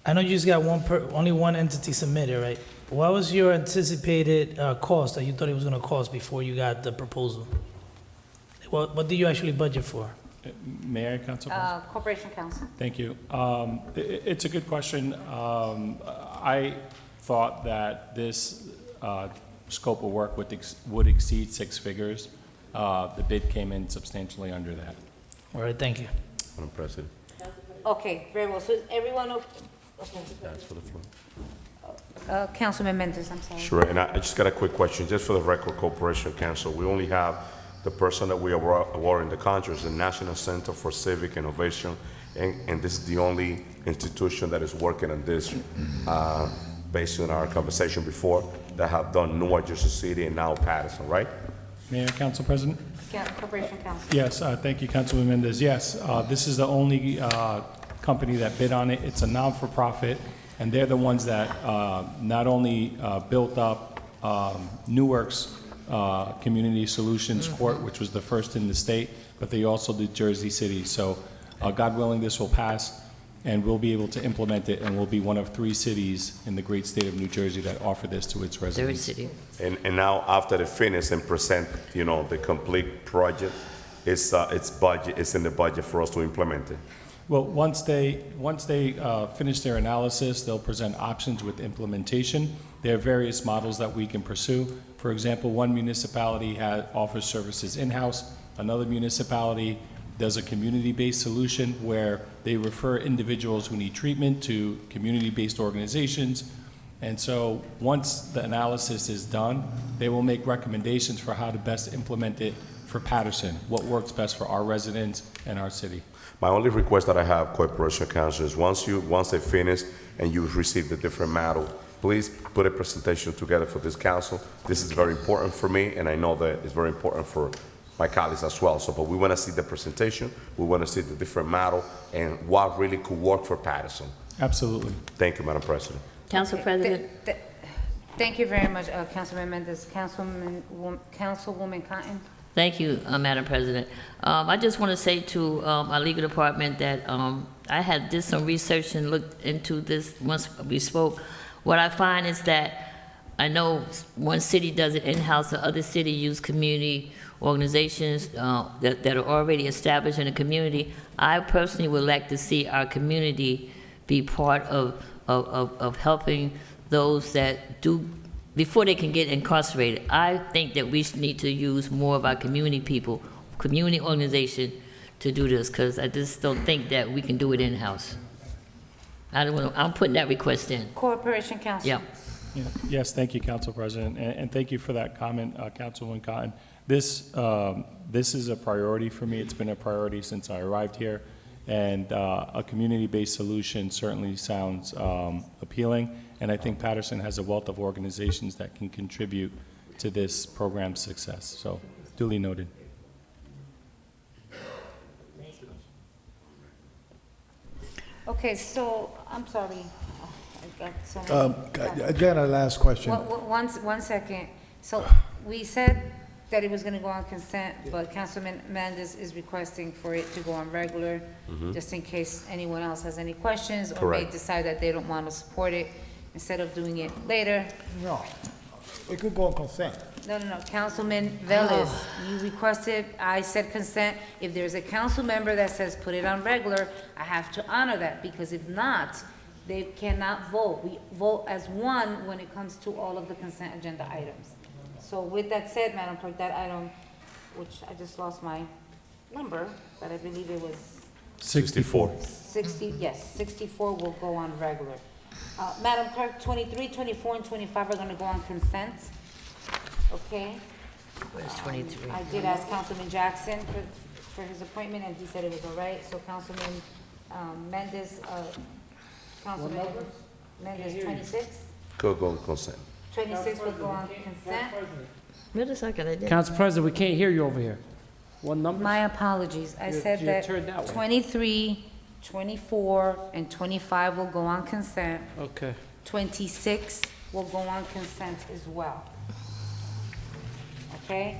I know you just got only one entity submitted, right? What was your anticipated cost that you thought it was gonna cost before you got the proposal? What did you actually budget for? May I, Council President? Corporation Counsel. Thank you. It's a good question. I thought that this scope of work would exceed 6 figures. The bid came in substantially under that. All right, thank you. Madam President. Okay, very well. So is everyone okay? That's for the floor. Councilman Mendez, I'm sorry. Sure, and I just got a quick question, just for the record, Corporation Counsel. We only have the person that we are awarding the contract is the National Center for Civic Innovation, and this is the only institution that is working on this, based on our conversation before, that have done Newark, Jersey City, and now Paterson, right? Mayor, Council President? Corporation Counsel. Yes, thank you, Councilman Mendez. Yes, this is the only company that bid on it. It's a non-for-profit, and they're the ones that not only built up Newark's Community Solutions Court, which was the first in the state, but they also did Jersey City. So God willing, this will pass, and we'll be able to implement it, and we'll be one of 3 cities in the great state of New Jersey that offer this to its residents. Third city. And now, after they finish and present, the complete project, it's in the budget for us to implement it. Well, once they finish their analysis, they'll present options with implementation. There are various models that we can pursue. For example, one municipality offers services in-house. Another municipality does a community-based solution where they refer individuals who need treatment to community-based organizations. And so once the analysis is done, they will make recommendations for how to best implement it for Paterson, what works best for our residents and our city. My only request that I have, Corporation Counsel, is once they finish and you've received the different model, please put a presentation together for this council. This is very important for me, and I know that it's very important for my colleagues as well. So, but we want to see the presentation, we want to see the different model, and what really could work for Paterson. Absolutely. Thank you, Madam President. Council President? Thank you very much, Councilman Mendez. Councilwoman Cotton. Thank you, Madam President. I just want to say to our legal department that I had did some research and looked into this once we spoke. What I find is that I know one city does it in-house, the other city use community organizations that are already established in the community. I personally would like to see our community be part of helping those that do before they can get incarcerated. I think that we need to use more of our community people, community organization to do this, because I just don't think that we can do it in-house. I'm putting that request in. Corporation Counsel. Yeah. Yeah. Yes, thank you, Council President, and thank you for that comment, Councilwoman Cotton. This is a priority for me. It's been a priority since I arrived here, and a community-based solution certainly sounds appealing, and I think Paterson has a wealth of organizations that can contribute to this program's success. So, duly noted. Okay, so, I'm sorry. I got so many- Again, a last question. One second. So, we said that it was gonna go on consent, but Councilman Mendez is requesting for it to go on regular, just in case anyone else has any questions, or may Correct. decide that they don't wanna support it, instead of doing it later. No, it could go on consent. No, Councilman Velez, you requested, I said consent. If there's a council member that says put it on regular, I have to honor that, because if not, they cannot vote. We vote as one when it comes to all of the consent agenda items. So with that said, Madam Clerk, that item, which I just lost my number, but I believe it was 64. 64 will go on regular. Madam Clerk, 23, 24, and 25 are gonna go on consent. Okay? Where's 23? I did ask Councilman Jackson for his appointment, and he said it was all right. So Councilman Mendez, Councilman Mendez, 26? Could go on consent. 26 will go on consent. Wait a second, I did. Council President, we can't hear you over here. What number? My apologies. I said you're that turned that way. 23, 24, and 25 will go on consent. Okay. 26 will go on consent as well. Okay?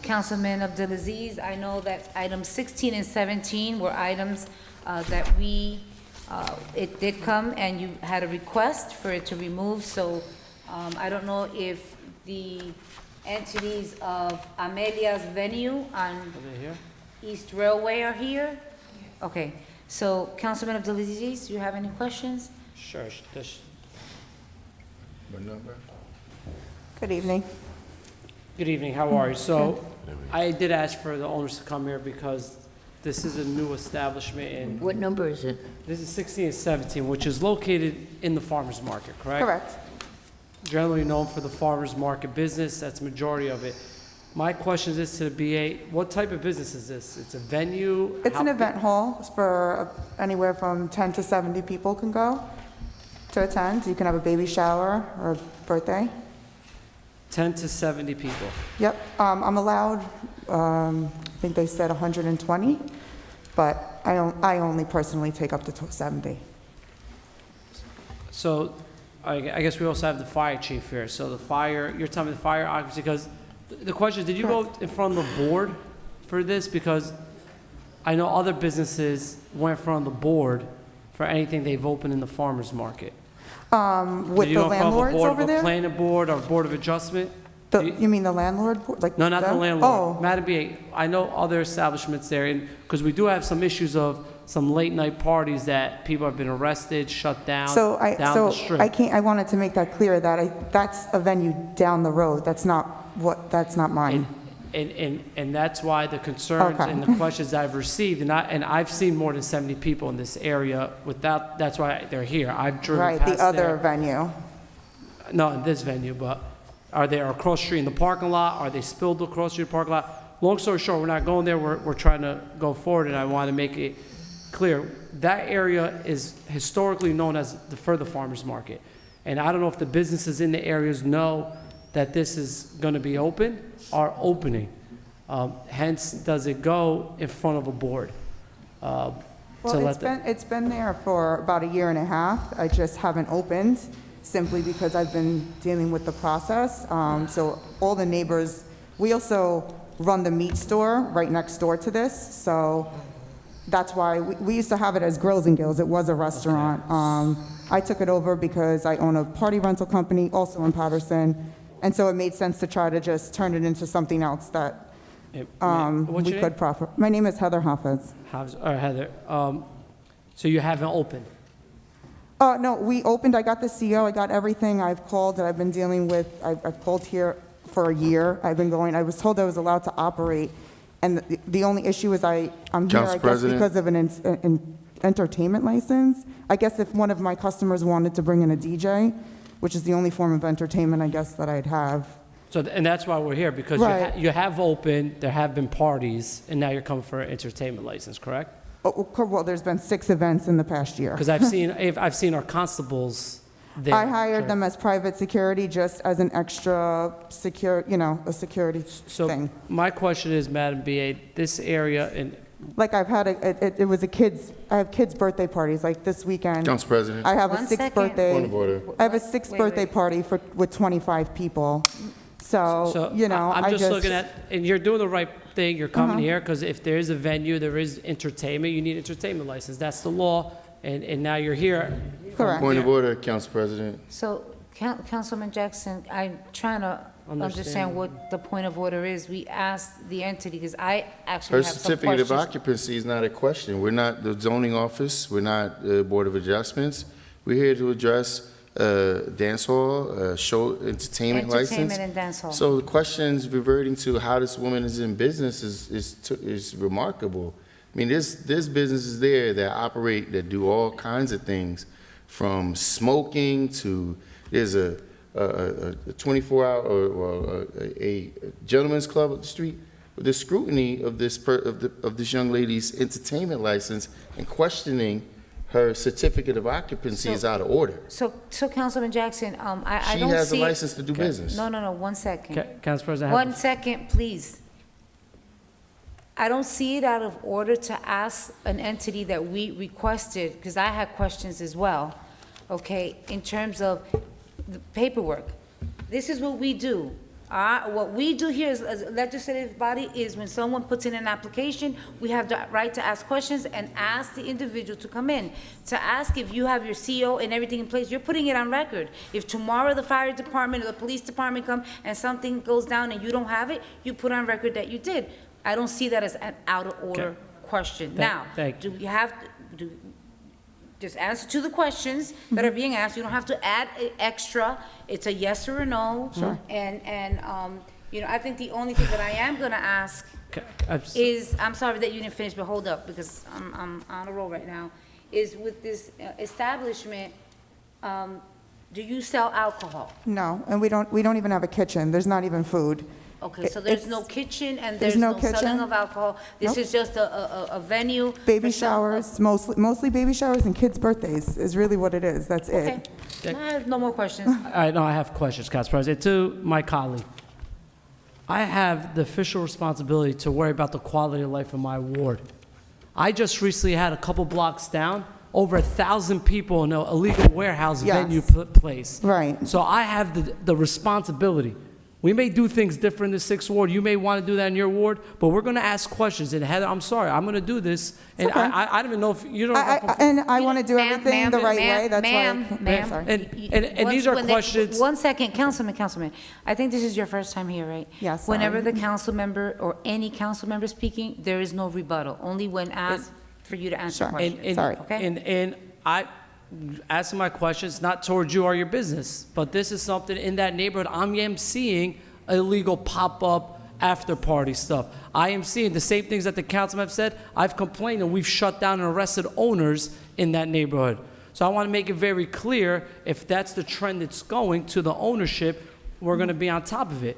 Councilman Abdulaziz, I know that items 16 and 17 were items that it did come and you had a request for it to remove, so I don't know if the entities of Amelia's venue on East Railway are here? Okay, so Councilman Abdulaziz, do you have any questions? Sure. Good evening. Good evening, how are you? So, I did ask for the owners to come here because this is a new establishment and What number is it? this is 16 and 17, which is located in the farmer's market, correct? Correct. Generally known for the farmer's market business, that's the majority of it. My question is to the BA, what type of business is this? It's a venue? It's an How- event hall for anywhere from 10 to 70 people can go to attend. You can have a baby shower or a birthday. 10 to 70 people. Yep, I'm allowed, I think they said 120, but I only personally take up to 70. So, I guess we also have the fire chief here. So the fire, you're telling me the fire occupancy, because the question is, did you go in front of the board for this? Because I know other businesses went in front of the board for anything they've opened in the farmer's market. With Did you the go in front of a landlords board, over a there? planning board or board of adjustment? You mean the landlord, like? No, not the them? landlord. Oh, Madam BA, I know other establishments there, and, because we do have some issues of some late night parties that people have been arrested, shut down, so down the strip. I wanted to make that clear that that's a venue down the road. That's not mine. And that's why the concerns Okay. and the questions I've received, and I've seen more than 70 people in this area without, that's why they're here. I've driven Right, past the other there. venue. Not in this venue, but are they across the street in the parking lot? Are they spilled across the street parking lot? Long story short, we're not going there. We're trying to go forward, and I want to make it clear. That area is historically known as the further farmers market. And I don't know if the businesses in the areas know that this is going to be open or opening. Hence, does it go in front of a board? Well, it's been there for about a year and a half. I just haven't opened simply because I've been dealing with the process. So all the neighbors, we also run the meat store right next door to this. So that's why we used to have it as Grills and Gills. It was a restaurant. I took it over because I own a party rental company also in Paterson. And so it made sense to try to just turn it into something else that What's we your could profit. My name is Heather Hafiz. Heather, so you haven't opened? No, we opened, I got the CO, I got everything, I've called, that I've been dealing with, I've called here for a year, I was told I was allowed to operate, and the only issue is I'm here, I guess, President? because of an entertainment license. I guess if one of my customers wanted to bring in a DJ, which is the only form of entertainment, I guess, that I'd have. So, and that's why we're here, because Right. you have opened, there have been parties, and now you're coming for an entertainment license, correct? Oh, well, there's been 6 events in the past year. Because I've seen our constables there. I hired them as private security, just as an extra a security thing. So my question is, Madam BA, this area, and Like I've had, I have kids' birthday parties, like this weekend. Council President. I have a One 6th second. birthday. Point of order. I have a 6th Wait, birthday wait. party with 25 people. So, I'm I just looking at, and you're doing the right thing, you're coming here, because if there is a venue, there is entertainment, you need entertainment license, that's the law, and now you're here. Correct. Point of order, Council President. So, Councilman Jackson, I'm trying to understand what the point of order is. We asked the entity, because I actually Her have some certificate of questions. occupancy is not a question. We're not the zoning office, we're not the Board of Adjustments. We're here to address dance hall, show entertainment license. Entertainment and dance hall. So the questions reverting to how this woman is in business is remarkable. I mean, there's businesses there that operate, that do all kinds of things, from smoking to, there's a 24-hour or a gentleman's club up the street. But the scrutiny of this young lady's entertainment license and questioning her certificate of occupancy is out of order. So Councilman Jackson, I She don't see. has a license to do business. No, 1 second. Council President, I have 1 second, please. I don't see it out of order to ask an entity that we requested, because I had questions as well, okay, in terms of the paperwork. This is what we do. What we do here as a legislative body is when someone puts in an application, we have the right to ask questions and ask the individual to come in. To ask if you have your CO and everything in place, you're putting it on record. If tomorrow the fire department or the police department come and something goes down and you don't have it, you put on record that you did. I don't see that as an out of order question. Now, do we have, just answer to the questions that are being asked. You don't have to add extra. It's a yes or a no. Sure. And you know, I think the only thing that I am gonna ask is, I'm sorry that you didn't finish, but hold up, because I'm on a roll right now, is with this establishment, do you sell alcohol? No, and we don't even have a kitchen. There's not even food. Okay, so there's no kitchen and there's there's no no selling kitchen. of alcohol? This Nope. is just a venue? Baby for some- showers, mostly baby showers and kids' birthdays is really what it is. That's Okay, it. I have no more questions. I know I have questions, Council President. To my colleague, I have the official responsibility to worry about the quality of life of my ward. I just recently had a couple blocks down, over 1,000 people in an illegal warehouse Yes. venue place. Right. So I have the responsibility. We may do things different in the 6th Ward. You may want to do that in your ward, but we're going to ask questions. And Heather, I'm sorry, I'm going to do this. And okay. I don't even know if you don't. I want to do everything the right way. That's why. Ma'am, Sorry. And these are questions. 1 second, Councilman. I think this is your first time here, right? Yes. Whenever the council member or any council member speaking, there is no rebuttal, only when asked for you to answer Sure. questions. Sorry. Okay? And I asking my questions not towards you or your business, but this is something in that neighborhood. I am seeing illegal pop-up after party stuff. I am seeing the same things that the councilman have said. I've complained and we've shut down and arrested owners in that neighborhood. So I want to make it very clear, if that's the trend that's going to the ownership, we're going to be on top of it,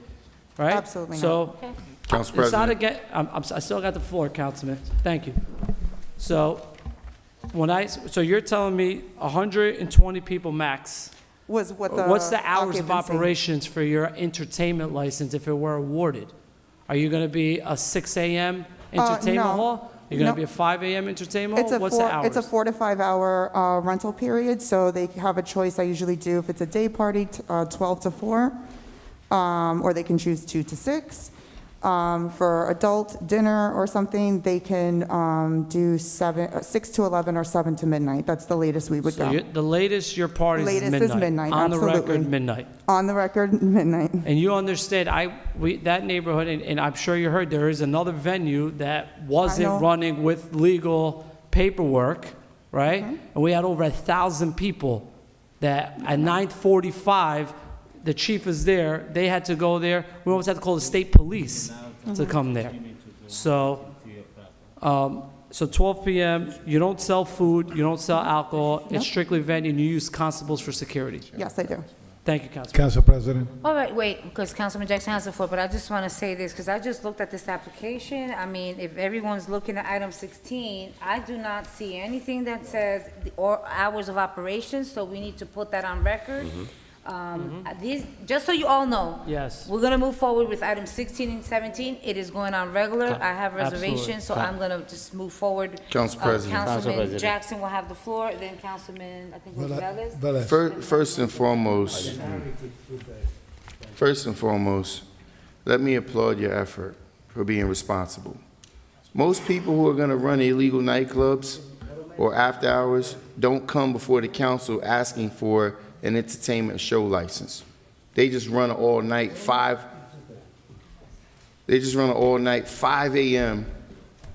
right? Absolutely So, not. Council it's not President. again, I still got the floor, Councilman. Thank you. So, so you're telling me 120 people max. Was what the What's the hours of occupancy. operations for your entertainment license if it were awarded? Are you going to be a 6 a.m. entertainment no. hall? You're going to No. be a 5 a.m. entertainment It's hall? a What's four, the hours? It's a 4 to 5 hour rental period, so they have a choice. I usually do, if it's a day party, 12 to 4, or they can choose 2 to 6. For adult dinner or something, they can do 6 to 11 or 7 to midnight. That's the latest we would So go. the latest your party is Latest midnight. is midnight, On the absolutely. record, midnight. On the record, midnight. And you understand, that neighborhood, and I'm sure you heard, there is another venue that know. wasn't running with legal paperwork, right? Mm-hmm. And we had over 1,000 people that at 9:45, the chief was there, they had to go there. We almost had to call the state police to come there. So, so 12 p.m., you don't sell food, you don't sell alcohol, it's strictly venue, and you use constables for security. Yes, I do. Thank you, Councilman. Council President. All right, wait, because Councilman Jackson has the floor, but I just want to say this, because I just looked at this application. I mean, if everyone's looking at item 16, I do not see anything that says or hours of operations, so we need to put that on record. These, just so you all know. Yes. We're gonna move forward with item 16 and 17. It is going on regular. I have Absolutely. reservations, so I'm gonna just move forward. Council President. Councilman Jackson will have the floor, then Councilman, I think it was Velez. First and foremost, let me applaud your effort for being responsible. Most people who are going to run illegal nightclubs or after hours don't come before the council asking for an entertainment show license. They just run an all-night 5 a.m.,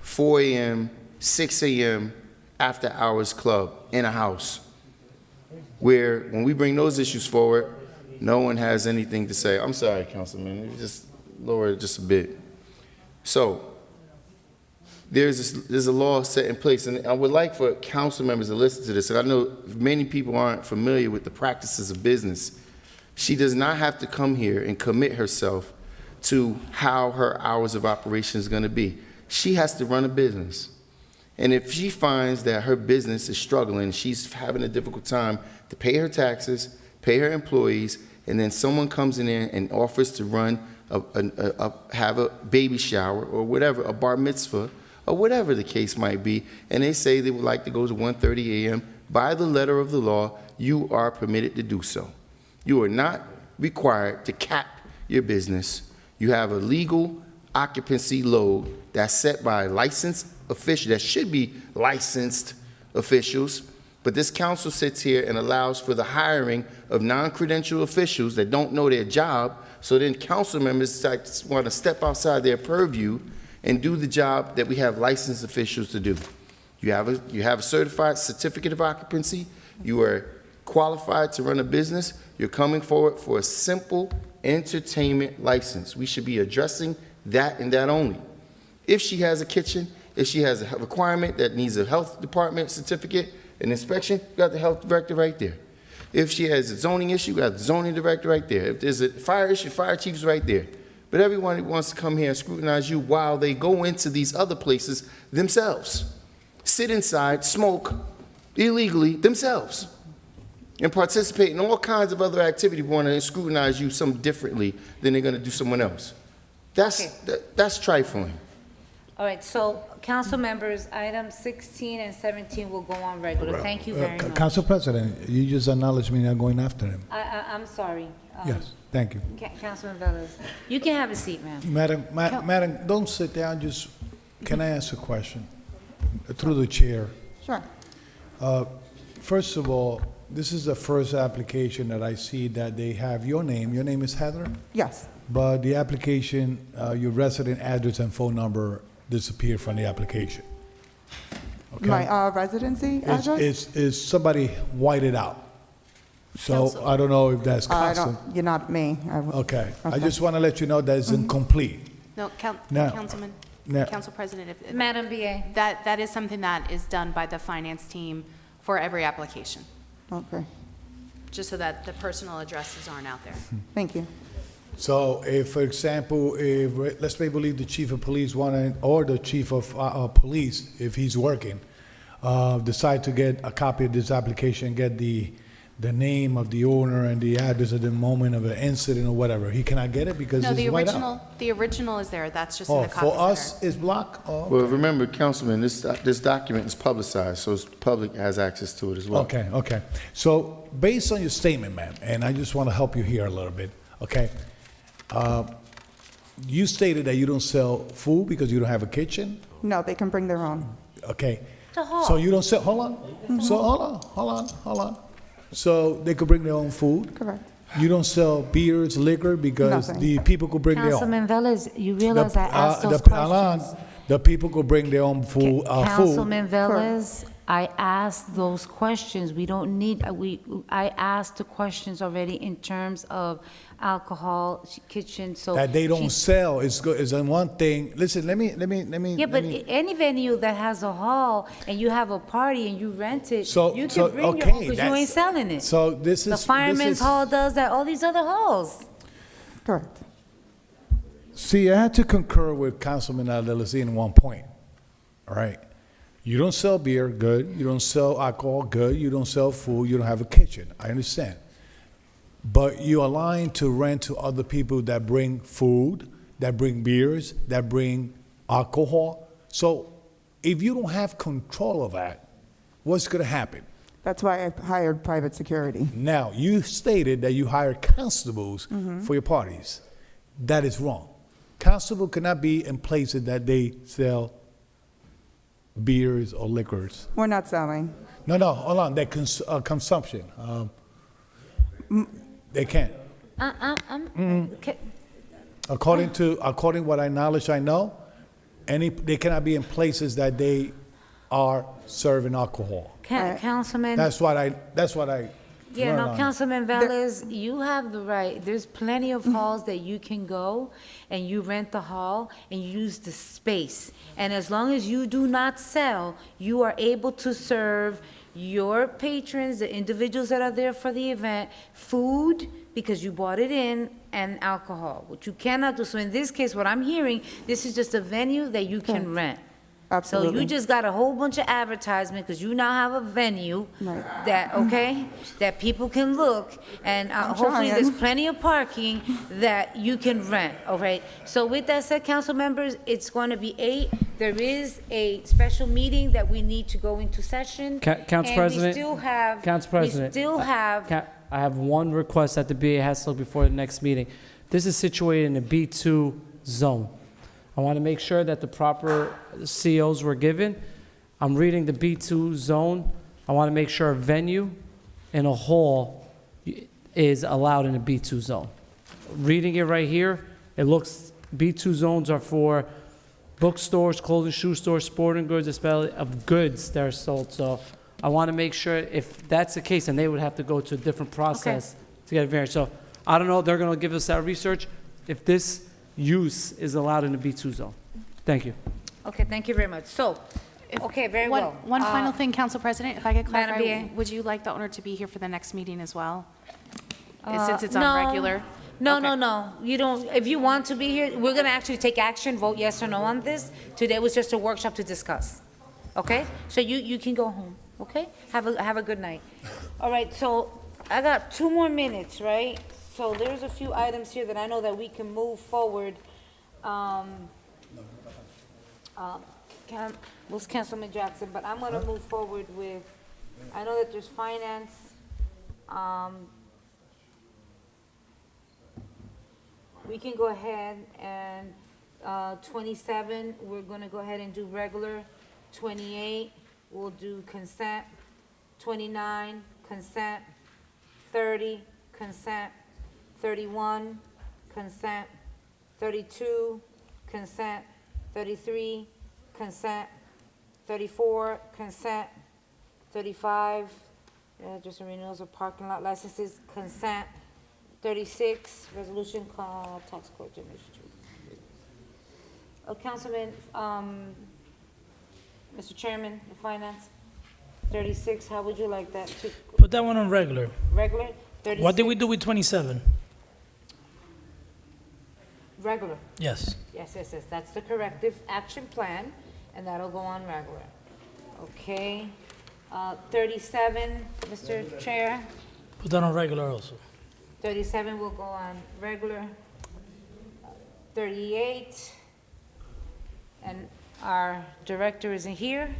4 a.m., 6 a.m. after hours club in a house, where when we bring those issues forward, no one has anything to say. I'm sorry, Councilman, just lower it just a bit. So there's a law set in place, and I would like for council members to listen to this. And I know many people aren't familiar with the practices of business. She does not have to come here and commit herself to how her hours of operation is going to be. She has to run a business. And if she finds that her business is struggling, she's having a difficult time to pay her taxes, pay her employees, and then someone comes in there and offers to run have a baby shower or whatever, a bar mitzvah, or whatever the case might be, and they say they would like to go to 1:30 a.m., by the letter of the law, you are permitted to do so. You are not required to cap your business. You have a legal occupancy load that's set by licensed officials, that should be licensed officials, but this council sits here and allows for the hiring of non-credential officials that don't know their job, so then council members want to step outside their purview and do the job that we have licensed officials to do. You have a certified certificate of occupancy, you are qualified to run a business, you're coming forward for a simple entertainment license. We should be addressing that and that only. If she has a kitchen, if she has a requirement that needs a health department certificate, an inspection, you got the health director right there. If she has a zoning issue, you got the zoning director right there. If there's a fire issue, fire chief is right there. But everyone wants to come here and scrutinize you while they go into these other places themselves. Sit inside, smoke illegally themselves, and participate in all kinds of other activity, want to scrutinize you some differently than they're going to do someone else. That's trifling. All right, so council members, items 16 and 17 will go on regular. Thank you very much. Council President, you just acknowledged me not going after him. I'm sorry. Yes, thank you. Councilman Velez, you can have a seat, ma'am. Madam, don't sit down, just, can I ask a question? Through the chair. Sure. First of all, this is the first application that I see that they have your name. Your name is Heather? Yes. But the application, your resident address and phone number disappeared from the application. Okay? My residency address? Is somebody whited out? So I don't know if that's custom. You're not me. Okay. I just want to let you know that it's incomplete. No, Now- Councilman, now- Council President, if Madam BA. that is something that is done by the finance team for every application, Okay, just so that the personal addresses aren't out there. thank you. So if, for example, if, let's make believe the chief of police or the chief of police, if he's working, decide to get a copy of this application, get the name of the owner and the address at the moment of an incident or whatever, he cannot get it because No, it's the white out. original is there, that's just in Oh, the copies for us, it's blocked? Oh, Well, remember, Councilman, this document is publicized, so the public has access to it as well. okay, okay. So based on your statement, ma'am, and I just want to help you here a little bit, okay? You stated that you don't sell food because you don't have a kitchen, No, they can bring their own. okay? It's a hall. So you don't sell, hold on. So hold on. So they could bring their own food? Correct. You don't sell beers, liquor, because Nothing. the people could bring their own? Councilman Velez, you realize I asked those Hold on. questions. The people could bring their own food, Councilman Velez, I asked those questions. We don't need, I asked the questions already in terms of alcohol, kitchen, so. that they don't she's- sell is good, is one thing. Listen, let me. Yeah, but any venue that has a hall and you have a party and you rent it, So- you so, can bring your okay, own because you that's- ain't selling it. So this The is. Fireman's Hall does that, all these other halls. Correct. See, I had to concur with Councilman Adelazine in one point, all right? You don't sell beer, good. You don't sell alcohol, good. You don't sell food, you don't have a kitchen, I understand. But you align to rent to other people that bring food, that bring beers, that bring alcohol. So if you don't have control of that, what's gonna happen? That's why I hired private security. Now, you stated that you hire constables for your parties. That is wrong. Constable cannot be in places that they sell beers or liquors. We're not selling. No, hold on, that consumption. They can't. According what knowledge I know, they cannot be in places that they are serving alcohol. Councilman. That's what I Yeah, learned no, on. Councilman Velez, you have the right, there's plenty of halls that you can go and you rent the hall and you use the space. And as long as you do not sell, you are able to serve your patrons, the individuals that are there for the event, food, because you bought it in, and alcohol, which you cannot do. So in this case, what I'm hearing, this is just a venue that you can rent. So Absolutely. you just got a whole bunch of advertisement, because you now have a venue Right. that, okay, that people can look, and hopefully there's trying. plenty of parking that you can rent, all right? So with that said, council members, it's going to be 8. There is a special meeting that we need to go into session. Council President. And we still have. Council President. We still have. I have one request that the BA has to look before the next meeting. This is situated in a B2 zone. I want to make sure that the proper COs were given. I'm reading the B2 zone. I want to make sure a venue and a hall is allowed in a B2 zone. Reading it right here, it looks, B2 zones are for bookstores, clothing, shoe stores, sporting goods, especially of goods that are sold. So I want to make sure if that's the case, then they would have to go to a different process to get a variance. So I don't know, they're going to give us that research if this use is allowed in the B2 zone. Thank you. Okay, thank you very much. So, okay, very well. One final thing, Council President, if I could Madam clarify, BA. would you like the owner to be here for the next meeting as well? Uh, Since it's no. on regular? No, Okay. no. You don't, if you want to be here, we're gonna actually take action, vote yes or no on this. Today was just a workshop to discuss. Okay? So you can go home, okay? Have a good night. All right, so I got 2 more minutes, right? So there's a few items here that I know that we can move forward. Was Councilman Jackson, but I'm gonna move forward with, I know that there's finance, we can go ahead and, 27, we're gonna go ahead and do regular. 28, we'll do consent. 29, consent. 30, consent. 31, consent. 32, consent. 33, consent. 34, consent. 35, just renewals of parking lot licenses, consent. 36, resolution called tax court generation. Councilman, Mr. Chairman of Finance, 36, how would you like that to, Put that one on regular. regular? 36? What did we do with 27? Regular. Yes. Yes, that's the corrective action plan, and that'll go on regular. Okay. 37, Mr. Chair, Put that on regular also. 37 will go on regular. 38, and our director isn't here.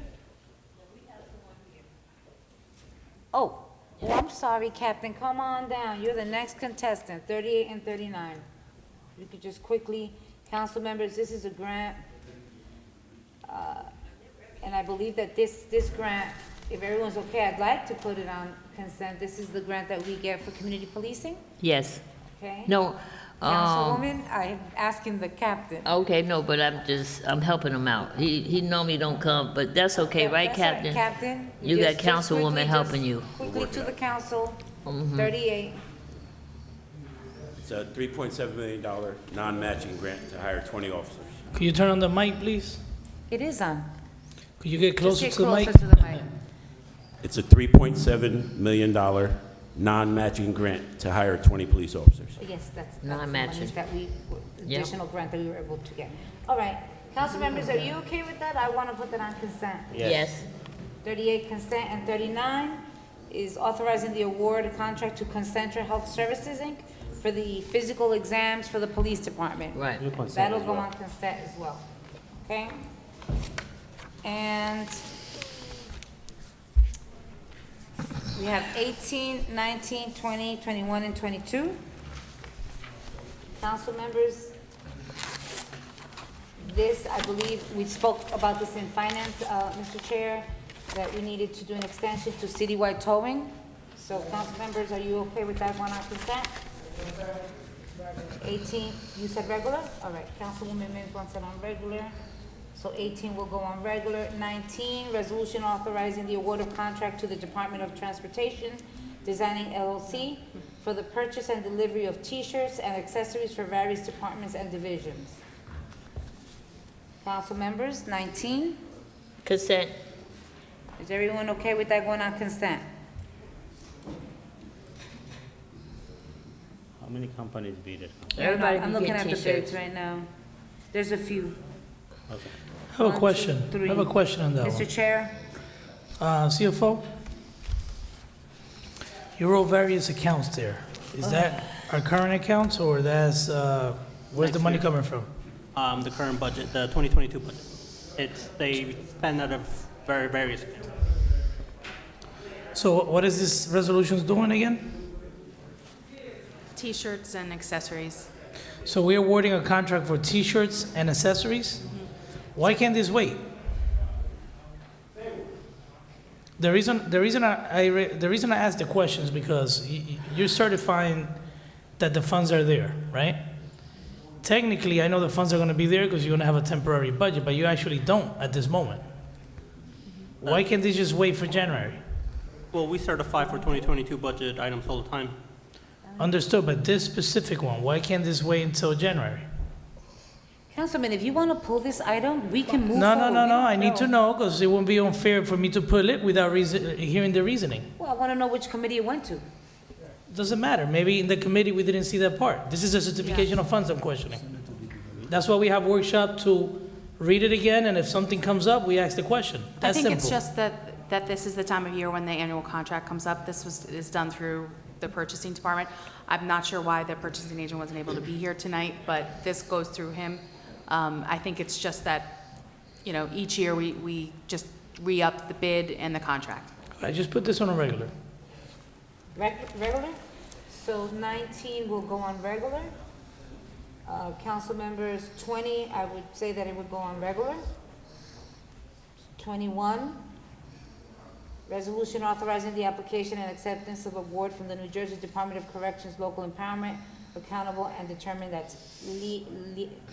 Oh, I'm sorry, Captain, come on down. You're the next contestant, 38 and 39. You could just quickly, council members, this is a grant. And I believe that this grant, if everyone's okay, I'd like to put it on consent. This is the grant that we get for community policing, Yes. okay? No, Councilwoman, I'm asking the captain. okay, no, but I'm helping him out. He normally don't come, but that's okay, right, That's right, Captain? Captain. You got Just Councilwoman quickly, helping you. Quickly to the council, Mhm. 38. It's a $3.7 million non-matching grant to hire 20 officers. Could you turn on the mic, please? It is on. Could you get closer Just to get the mic? closer to the mic. It's a $3.7 million non-matching grant to hire 20 police officers. Yes, that's the Non-matching. monies that we, Yep. additional grant that we were able to get. All right, council members, are you okay with that? I want to put that on consent. Yes. 38 consent, and 39 is authorizing the award of contract to Concentra Health Services, Inc. for the physical exams for the police department. Right. That'll go on consent as well, okay? And we have 18, 19, 20, 21, and 22. Council members, this, I believe, we spoke about this in finance, Mr. Chair, that we needed to do an extension to citywide towing. So, council members, are you okay with that one on consent? 18, you said regular? All right, Councilwoman Mims wants it on regular. So 18 will go on regular. 19, resolution authorizing the award of contract to the Department of Transportation, Designing LLC, for the purchase and delivery of T-shirts and accessories for various departments and divisions. Council members, 19. Consent. Is everyone okay with that going on consent? How many companies beat it? Everybody I'm can looking get at the T-shirts. bids right now. There's a few. Okay. I have a 1, 2, question. I 3. have a question on that one. Mr. Chair? CFO? You wrote various accounts there. Is that our current accounts, or that's, where's the money coming from? The current budget, the 2022 budget. They spend out of various accounts. So what is this resolutions doing again? T-shirts and accessories. So we're awarding a contract for T-shirts and accessories? Why can't this wait? The reason I asked the question is because you're certifying that the funds are there, right? Technically, I know the funds are gonna be there because you're gonna have a temporary budget, but you actually don't at this moment. Why can't they just wait for January? Well, we certify for 2022 budget items all the time. Understood, but this specific one, why can't this wait until January? Councilman, if you want to pull this item, we can move No, forward. I need to know, because it won't be unfair for me to pull it without hearing the reasoning. Well, I want to know which committee it went to. Doesn't matter, maybe in the committee we didn't see that part. This is a certification of funds I'm questioning. That's why we have workshop to read it again, and if something comes up, we ask the question. I That's think simple. it's just that this is the time of year when the annual contract comes up. This is done through the purchasing department. I'm not sure why the purchasing agent wasn't able to be here tonight, but this goes through him. I think it's just that, each year we just re-up the bid and the contract. I just put this on a regular. Regular? So 19 will go on regular. Council members, 20, I would say that it would go on regular. 21, resolution authorizing the application and acceptance of award from the New Jersey Department of Corrections Local Empowerment, accountable and determined that's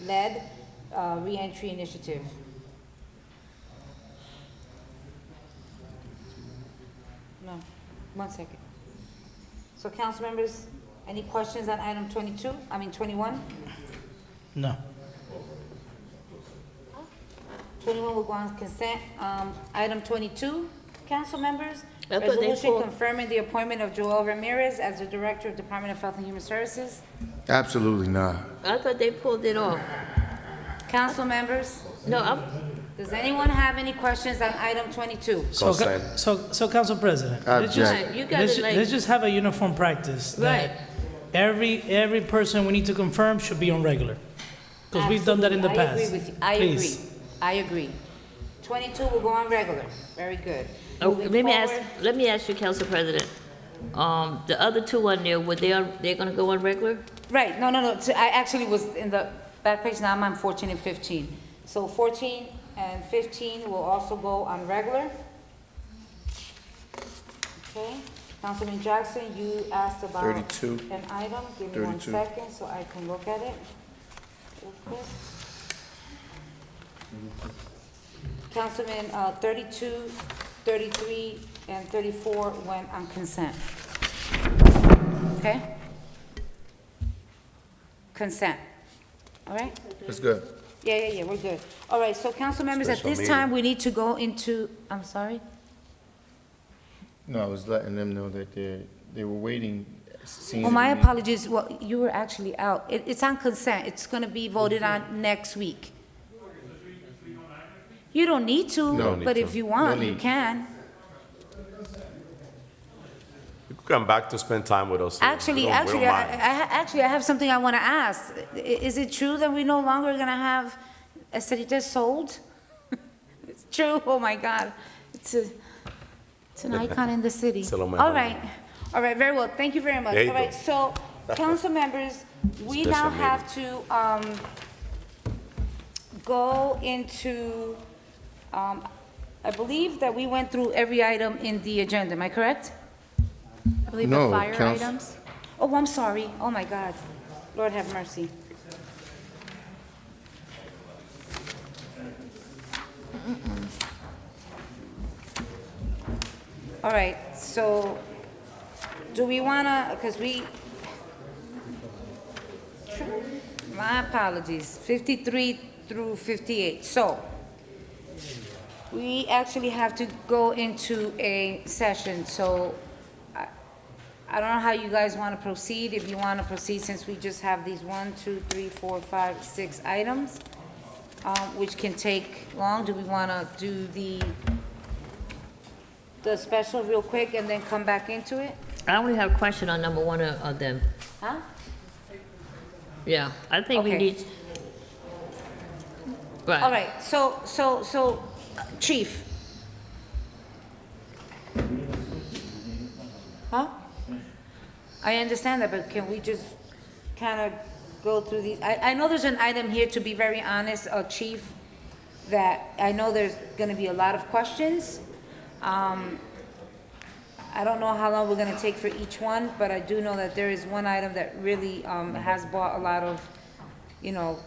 led reentry initiative. No, 1 second. So council members, any questions on item 21? No. 21 will go on consent. Item 22, council members, I thought they resolution pulled- confirming the appointment of Joel Ramirez as the Director of Department of Health and Human Services. Absolutely not. I thought they pulled it off. Council members, No, does anyone have any questions on item 22? So Council President, Object. You gotta let's just have a uniform practice. Right. That every person we need to confirm should be on regular. Because we've done that in the Absolutely. past. I agree with you. Please. I agree. 22 will go on regular. Very good. Oh, Moving forward. let me ask you, Council President. The other two on there, they're gonna go on regular? Right, no. So I actually was in the back page, now I'm on 14 and 15. So 14 and 15 will also go on regular. Okay, Councilman Jackson, you asked about 32. an item. Give me 1 32. second so I can look at it. real quick. Councilman, 32, 33, and 34 went on consent. Okay? Consent. All right? That's good. Yeah, we're good. All right, so council members, at Special this meeting. time, we need to go into, I'm sorry? No, I was letting them know that they were waiting. seeing Well, my me. apologies, well, you were actually out. It's on consent, it's gonna be voted on next week. You don't need No. to, but if you No want, you need. can. You could come back to spend time with us. Actually, we don't mind. I have something I wanna ask. Is it true that we're no longer gonna have esteritas sold? It's true, oh my God. It's an icon in the city. Se lo mejor. All right, very well, thank you very much. There you All right, go. so, council members, we Special now meeting. have to, go into, I believe that we went through every item in the agenda, am I correct? I believe No, the fire Council- items. Oh, I'm sorry, oh my God, Lord have mercy. All right, so, do we wanna, because my apologies, 53 through 58. So, we actually have to go into a session, so I don't know how you guys want to proceed. If you want to proceed, since we just have these 1, 2, 3, 4, 5, 6 items, which can take long. Do we want to do the special real quick and then come back into it? I only have a question on number one of them. Huh? Yeah, I think we Okay. need. Right. All right, so, Chief. Huh? I understand that, but can we just kind of go through these. I know there's an item here, to be very honest, Chief, that I know there's gonna be a lot of questions. I don't know how long we're gonna take for each one, but I do know that there is one item that really, has brought a lot of, you know,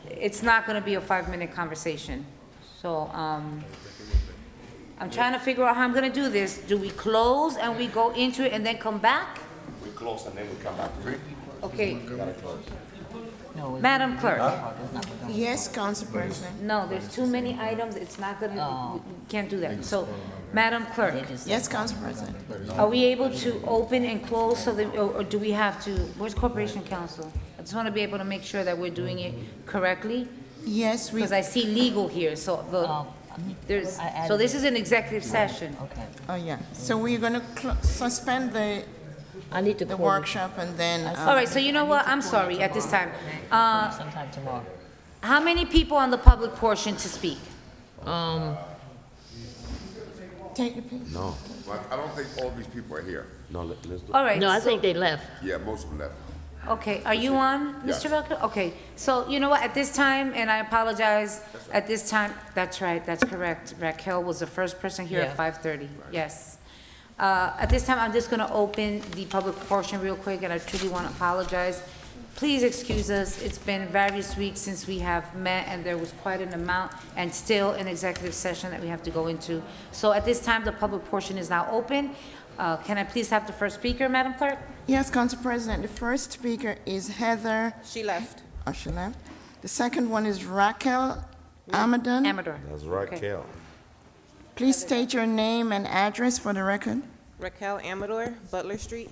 it's not gonna be a 5-minute conversation. So, I'm trying to figure out how I'm gonna do this. Do we close and we go into it and then come back? We close and then we come back. Okay. Madam Clerk? Yes, Council President. No, there's too many items, it's not gonna, we can't do that. So, Madam Clerk, Yes, Council President. are we able to open and close so that, or do we have to, where's Corporation Counsel? I just wanna be able to make sure that we're doing it correctly, Yes, we, because I see legal here, so there's, so this is an executive session. Okay. oh, yeah. So we're going to suspend the I need to the call it workshop and then, All right, so you know what, I'm sorry, at this time. sometime tomorrow. How many people on the public portion to speak? take the picture. No, But I don't think all these people are here. no, let's do. All right. No, I so- think they left. Yeah, most of them left. Okay, are you on, Yes. Mr. Belka? Okay, so you know what, at this time, and I apologize, at this time, that's right, that's correct. Raquel was the first person here at Yeah. 5:30, yes. At this time, I'm just gonna open the public portion real quick, and I truly want to apologize. Please excuse us, it's been various weeks since we have met, and there was quite an amount, and still an executive session that we have to go into. So at this time, the public portion is now open. Can I please have the first speaker, Madam Clerk? Yes, Council President. The first speaker is Heather. She left. Oh, she left. The second one is Raquel Amadon. Amador. That's Raquel. Please state your name and address for the record. Raquel Amador, Butler Street.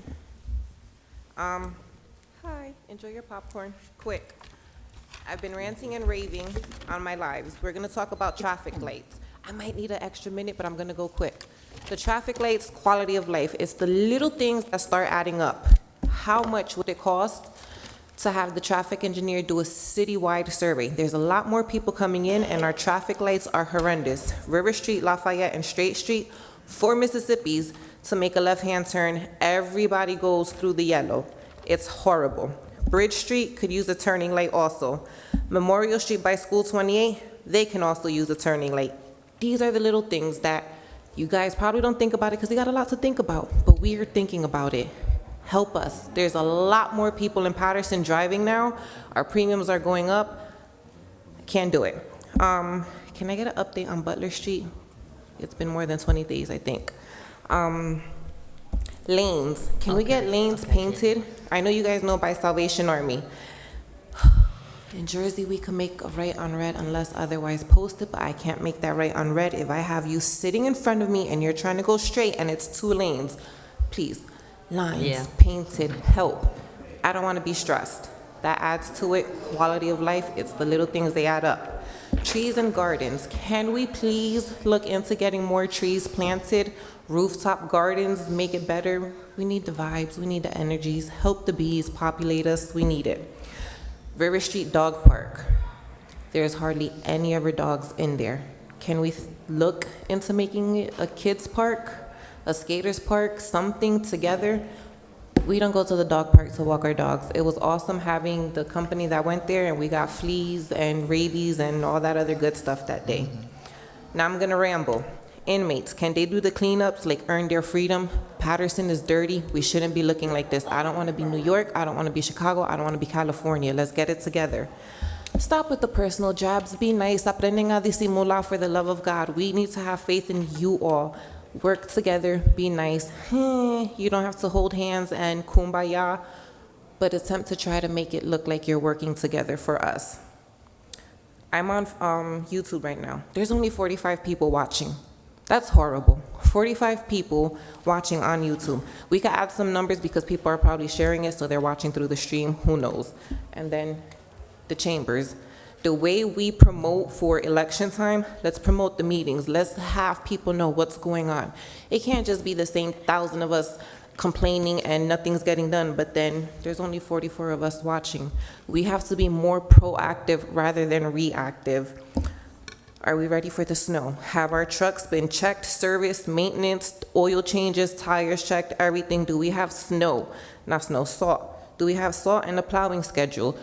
Hi, enjoy your popcorn. Quick. I've been ranting and raving on my lives. We're gonna talk about traffic lights. I might need an extra minute, but I'm gonna go quick. The traffic lights, quality of life, it's the little things that start adding up. How much would it cost to have the traffic engineer do a citywide survey? There's a lot more people coming in, and our traffic lights are horrendous. River Street, Lafayette, and Straight Street, 4 Mississippis, to make a left-hand turn, everybody goes through the yellow. It's horrible. Bridge Street could use a turning light also. Memorial Street by School 28, they can also use a turning light. These are the little things that you guys probably don't think about it because you got a lot to think about, but we are thinking about it. Help us. There's a lot more people in Paterson driving now. Our premiums are going up. Can't do it. Can I get an update on Butler Street? It's been more than 20 days, I think. Lanes. Can we get lanes painted? I know you guys know by Salvation Army. In Jersey, we can make a right on red unless otherwise posted, but I can't make that right on red if I have you sitting in front of me and you're trying to go straight and it's 2 lanes. Please, lines, Yeah. painted, help. I don't want to be stressed. That adds to it. Quality of life, it's the little things, they add up. Trees and gardens. Can we please look into getting more trees planted? Rooftop gardens, make it better. We need the vibes, we need the energies. Help the bees populate us, we need it. River Street Dog Park. There's hardly any other dogs in there. Can we look into making it a kids park, a skaters park, something together? We don't go to the dog park to walk our dogs. It was awesome having the company that went there, and we got fleas and rabies and all that other good stuff that day. Now I'm gonna ramble. Inmates, can they do the cleanups, like earn their freedom? Paterson is dirty. We shouldn't be looking like this. I don't want to be New York. I don't want to be Chicago. I don't want to be California. Let's get it together. Stop with the personal jabs. Be nice. Aprenden a disimular for the love of God. We need to have faith in you all. Work together. Be nice. You don't have to hold hands and kumbaya, but attempt to try to make it look like you're working together for us. I'm on YouTube right now. There's only 45 people watching. That's horrible. 45 people watching on YouTube. We could add some numbers because people are probably sharing it, so they're watching through the stream. Who knows? And then the chambers. The way we promote for election time, let's promote the meetings. Let's have people know what's going on. It can't just be the same 1,000 of us complaining and nothing's getting done, but then there's only 44 of us watching. We have to be more proactive rather than reactive. Are we ready for the snow? Have our trucks been checked, serviced, maintenance, oil changes, tires checked, everything? Do we have snow? Not snow, salt. Do we have salt in the plowing schedule?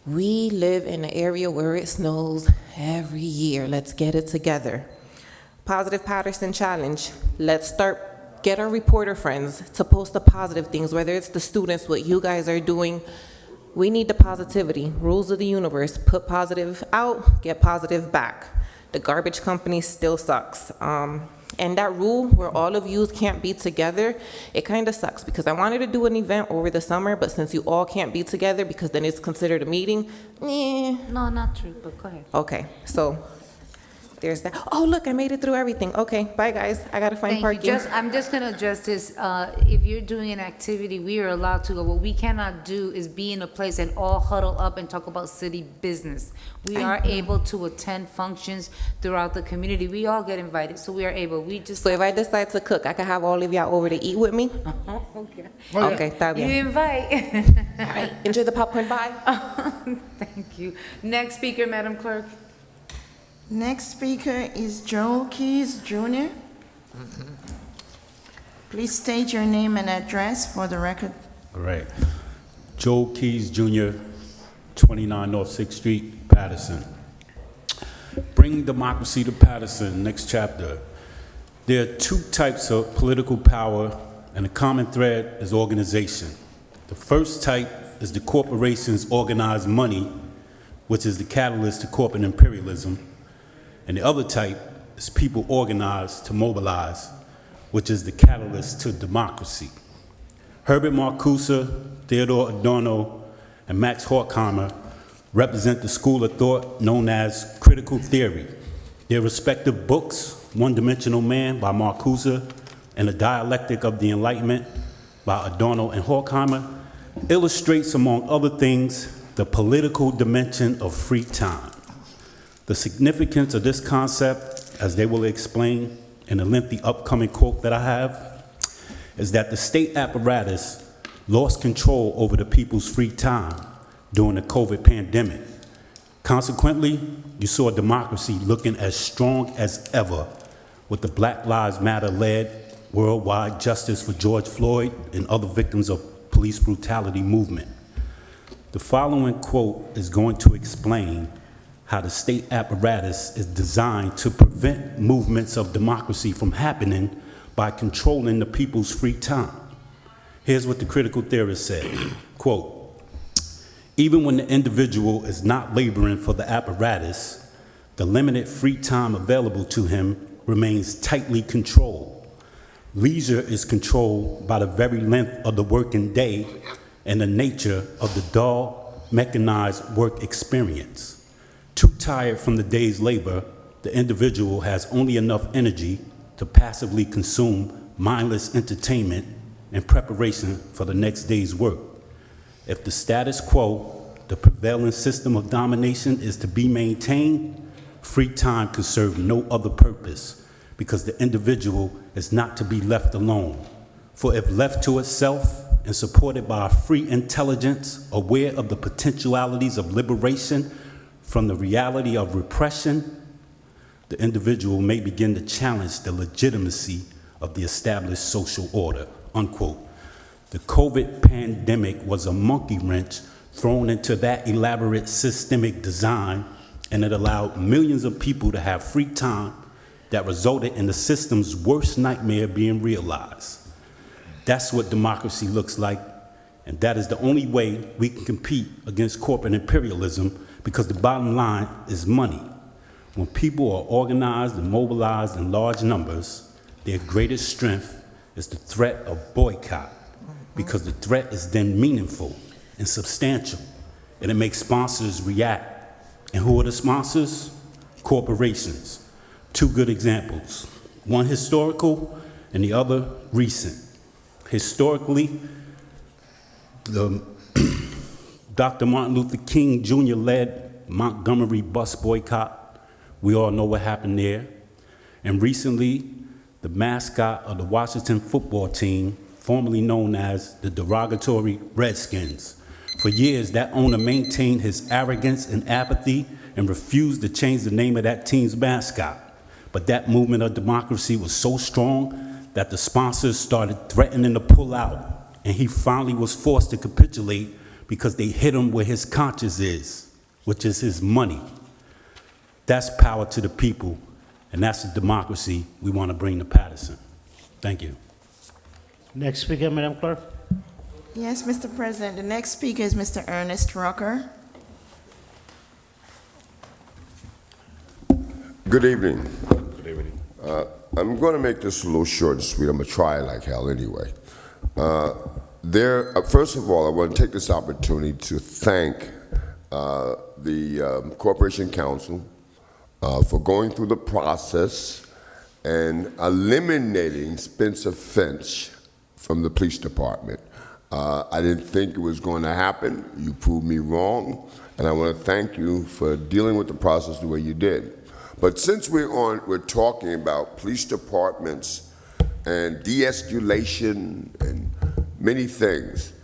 We live in an area where it snows every year. Let's get it together. Positive Paterson Challenge. Let's get our reporter friends to post the positive things, whether it's the students, what you guys are doing. We need the positivity. Rules of the universe. Put positive out, get positive back. The garbage company still sucks. And that rule where all of you can't be together, it kind of sucks because I wanted to do an event over the summer, but since you all can't be together because then it's considered a meeting, No, not true, but go ahead. okay, so there's that. Oh, look, I made it through everything. Okay, bye, guys. I gotta find Thank you. parking. I'm just gonna address this. If you're doing an activity, we are allowed to go. What we cannot do is be in a place and all huddle up and talk about city business. We are able to attend functions throughout the community. We all get invited, so we are able. We just. So if I decide to cook, I can have all of y'all over to eat with me? Okay. Okay, está You bien. invite. All right, enjoy the popcorn, bye. Thank you. Next speaker, Madam Clerk. Next speaker is Joel Keys Jr. Please state your name and address for the record. All right. Joe Keys Jr., 29 North 6th Street, Paterson. Bring democracy to Paterson, next chapter. There are two types of political power, and the common thread is organization. The first type is the corporations organize money, which is the catalyst to corporate imperialism. And the other type is people organized to mobilize, which is the catalyst to democracy. Herbert Marcuse, Theodore Adorno, and Max Horkheimer represent the school of thought known as critical theory. Their respective books, One-Dimensional Man by Marcuse and The Dialectic of the Enlightenment by Adorno and Horkheimer, illustrates, among other things, the political dimension of free time. The significance of this concept, as they will explain in a lengthy upcoming quote that I have, is that the state apparatus lost control over the people's free time during the COVID pandemic. Consequently, you saw democracy looking as strong as ever with the Black Lives Matter-led worldwide justice for George Floyd and other victims of police brutality movement. The following quote is going to explain how the state apparatus is designed to prevent movements of democracy from happening by controlling the people's free time. Here's what the critical theorist said, quote, even when the individual is not laboring for the apparatus, the limited free time available to him remains tightly controlled. Leisure is controlled by the very length of the working day and the nature of the dull, mechanized work experience. Too tired from the day's labor, the individual has only enough energy to passively consume mindless entertainment in preparation for the next day's work. If the status quo, the prevailing system of domination, is to be maintained, free time could serve no other purpose because the individual is not to be left alone. For if left to itself and supported by a free intelligence, aware of the potentialities of liberation from the reality of repression, the individual may begin to challenge the legitimacy of the established social order, unquote. The COVID pandemic was a monkey wrench thrown into that elaborate systemic design, and it allowed millions of people to have free time that resulted in the system's worst nightmare being realized. That's what democracy looks like, and that is the only way we can compete against corporate imperialism, because the bottom line is money. When people are organized and mobilized in large numbers, their greatest strength is the threat of boycott, because the threat is then meaningful and substantial, and it makes sponsors react. And who are the sponsors? Corporations. Two good examples, one historical and the other recent. Historically, the Dr. Martin Luther King Jr. led Montgomery bus boycott. We all know what happened there. And recently, the mascot of the Washington football team, formerly known as the derogatory Redskins. For years, that owner maintained his arrogance and apathy and refused to change the name of that team's mascot. But that movement of democracy was so strong that the sponsors started threatening to pull out and he finally was forced to capitulate because they hit him where his conscience is, which is his money. That's power to the people, and that's the democracy we want to bring to Paterson. Thank you. Next speaker, Madam Clerk. Yes, Mr. President. The next speaker is Mr. Ernest Rucker. Good evening. Good evening. I'm going to make this a little short and sweet. I'm going to try like hell anyway. First of all, I want to take this opportunity to thank the Corporation Council for going through the process and eliminating Spencer Finch from the police department. I didn't think it was going to happen. You proved me wrong, and I want to thank you for dealing with the process the way you did. But since we're talking about police departments and de-escalation and many things,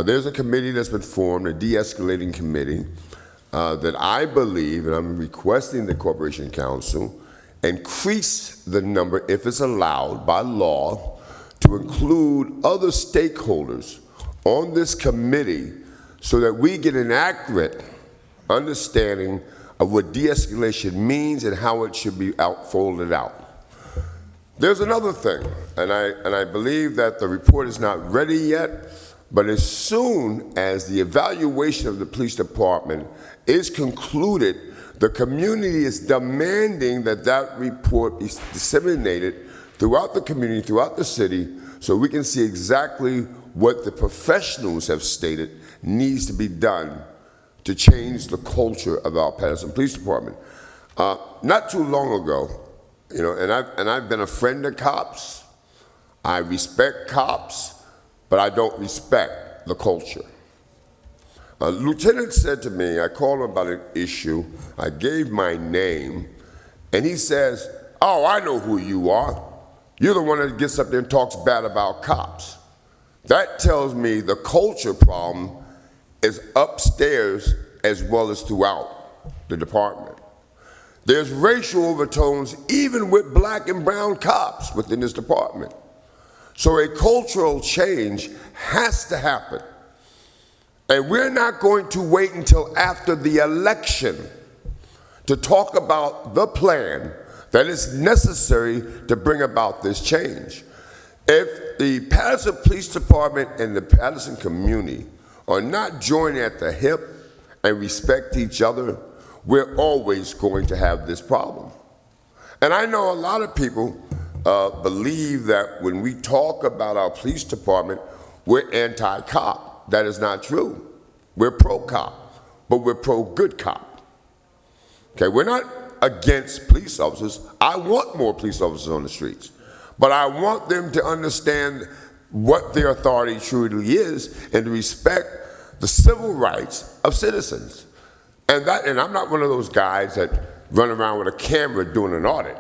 there's a committee that's been formed, a de-escalating committee, that I believe, and I'm requesting the Corporation Council, increase the number, if it's allowed by law, to include other stakeholders on this committee so that we get an accurate understanding of what de-escalation means and how it should be folded out. There's another thing, and I believe that the report is not ready yet, but as soon as the evaluation of the police department is concluded, the community is demanding that that report be disseminated throughout the community, throughout the city, so we can see exactly what the professionals have stated needs to be done to change the culture of our Paterson Police Department. Not too long ago, and I've been a friend of cops. I respect cops, but I don't respect the culture. A lieutenant said to me, I called him about an issue, I gave my name, and he says, "Oh, I know who you are. You're the one that gets up there and talks bad about cops." That tells me the culture problem is upstairs as well as throughout the department. There's racial overtones even with black and brown cops within this department. So a cultural change has to happen. And we're not going to wait until after the election to talk about the plan that is necessary to bring about this change. If the Paterson Police Department and the Paterson community are not joining at the hip and respect each other, we're always going to have this problem. And I know a lot of people believe that when we talk about our police department, we're anti-cop. That is not true. We're pro-cop, but we're pro-good cop. Okay, we're not against police officers. I want more police officers on the streets, but I want them to understand what their authority truly is and to respect the civil rights of citizens. And I'm not one of those guys that run around with a camera doing an audit.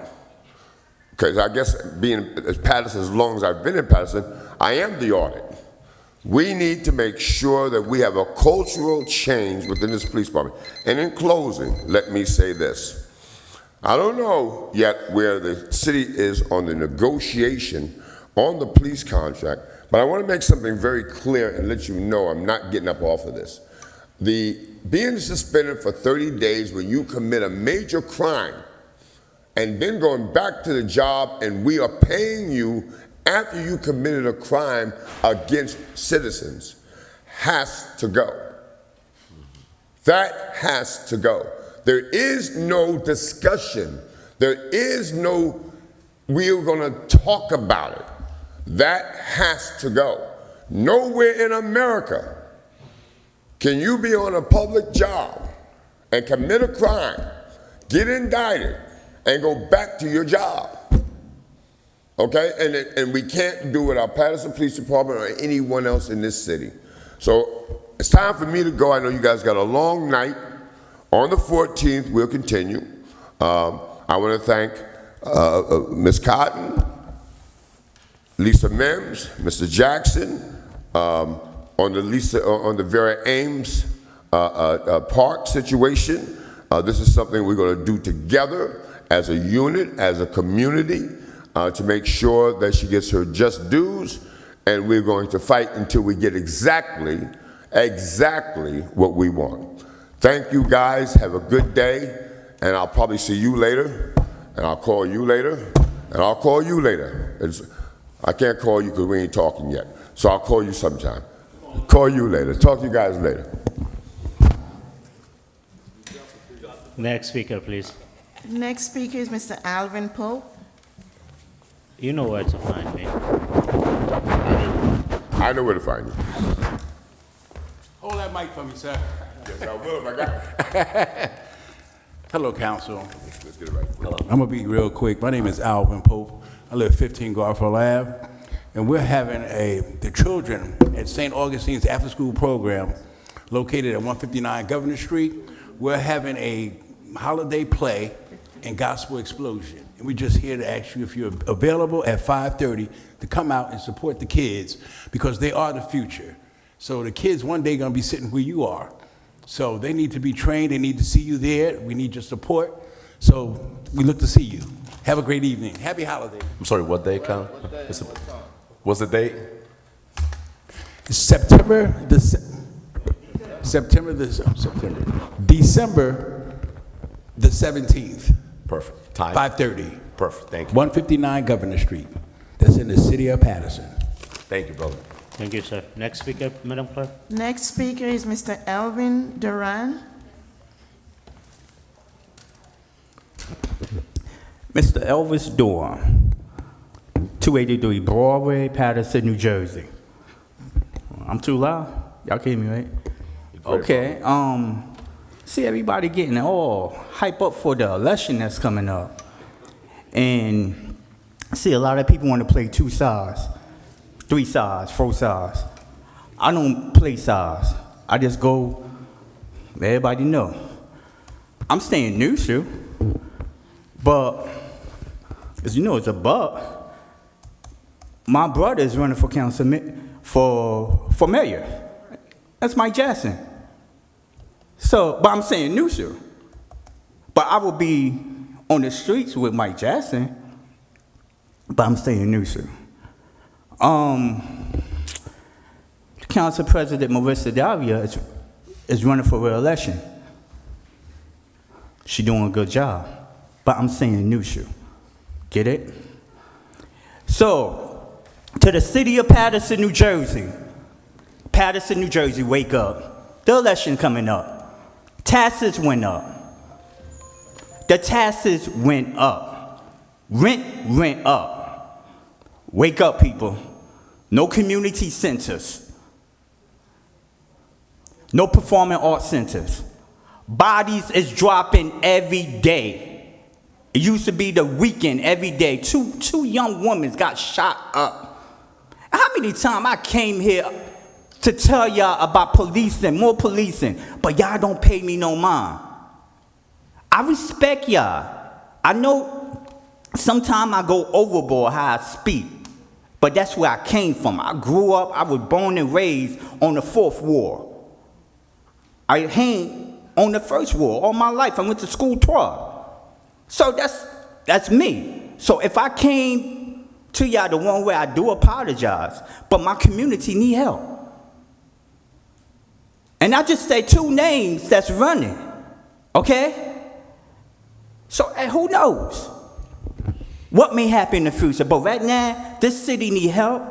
Because I guess being at Paterson as long as I've been in Paterson, I am the audit. We need to make sure that we have a cultural change within this police department. And in closing, let me say this. I don't know yet where the city is on the negotiation on the police contract, but I want to make something very clear and let you know I'm not getting up off of this. The being suspended for 30 days when you commit a major crime and then going back to the job and we are paying you after you committed a crime against citizens has to go. That has to go. There is no discussion. There is no, we're going to talk about it. That has to go. Nowhere in America can you be on a public job and commit a crime, get indicted, and go back to your job. Okay? And we can't do it, our Paterson Police Department or anyone else in this city. So it's time for me to go. I know you guys got a long night. On the 14th, we'll continue. I want to thank Ms. Cotton, Lisa Mims, Mr. Jackson, on the Vera Ames park situation. This is something we're going to do together as a unit, as a community, to make sure that she gets her just dues and we're going to fight until we get exactly what we want. Thank you guys, have a good day, and I'll probably see you later, and I'll call you later, and I'll call you later. I can't call you because we ain't talking yet, so I'll call you sometime. Call you later, talk to you guys later. Next speaker, please. Next speaker is Mr. Alvin Pope. You know where to find me. I know where to find you. Hold that mic for me, sir. Yes, I will if I got it. Hello, council. Let's get it right. Hello. I'm gonna be real quick. My name is Alvin Pope. I live 15 Garfield Ave, and we're having the children at St. Augustine's after-school program located at 159 Governor Street. We're having a holiday play and gospel explosion. And we're just here to ask you if you're available at 5:30 to come out and support the kids, because they are the future. So the kids one day gonna be sitting where you are. So they need to be trained, they need to see you there, we need your support. So we look to see you. Have a great evening. Happy holiday. I'm sorry, what day, Count? What's the date? December the 17th. Perfect. Time? 5:30. Perfect, thank you. 159 Governor Street. That's in the city of Paterson. Thank you, brother. Thank you, sir. Next speaker, Madam Clerk. Next speaker is Mr. Elvin Duran. Mr. Elvis Dorn, 283 Broadway, Paterson, New Jersey. I'm too loud? Y'all can hear me, right? Okay, see everybody getting all hype up for the election that's coming up. And I see a lot of people want to play 2 sides, 3 sides, 4 sides. I don't play sides. I just go, let everybody know. I'm staying neutral, but as you know, it's a buck. My brother is running for councilman, for mayor. That's Mike Jackson. So, but I'm saying neutral. But I will be on the streets with Mike Jackson, but I'm staying neutral. Council President Marissa Davia is running for re-election. She's doing a good job, but I'm saying neutral. Get it? So, to the city of Paterson, New Jersey. Paterson, New Jersey, wake up. The election coming up. Taxes went up. The taxes went up. Rent went up. Wake up, people. No community centers. No performing arts centers. Bodies is dropping every day. It used to be the weekend every day. Two young women got shot up. How many times I came here to tell y'all about policing, more policing, but y'all don't pay me no mind. I respect y'all. I know sometimes I go overboard how I speak, but that's where I came from. I grew up, I was born and raised on the 4th Ward. I hang on the 1st Ward all my life. I went to school 12. So that's me. So if I came to y'all the one way, I do apologize, but my community need help. And I just say 2 names that's running, okay? So who knows what may happen in the future? But right now, this city need help.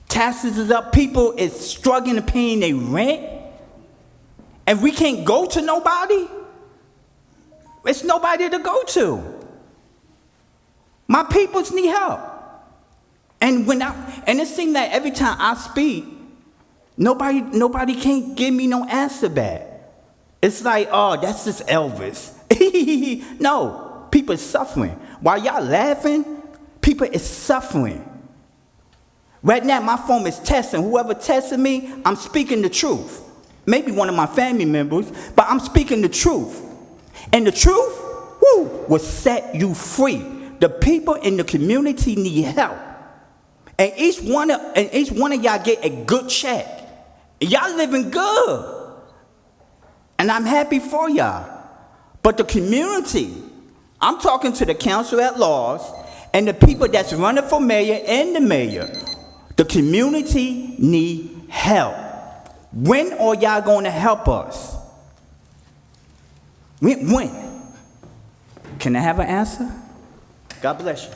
Taxes is up. People is struggling to paying their rent. And we can't go to nobody. It's nobody to go to. My peoples need help. And it seems like every time I speak, nobody can't give me no answer back. It's like, oh, that's just Elvis. No, people is suffering. While y'all laughing, people is suffering. Right now, my phone is testing. Whoever testing me, I'm speaking the truth. Maybe one of my family members, but I'm speaking the truth. And the truth, will set you free. The people in the community need help. And each one of y'all get a good check. Y'all living good. And I'm happy for y'all. But the community, I'm talking to the council at large and the people that's running for mayor and the mayor. The community need help. When are y'all going to help us? When? Can I have an answer? God bless you.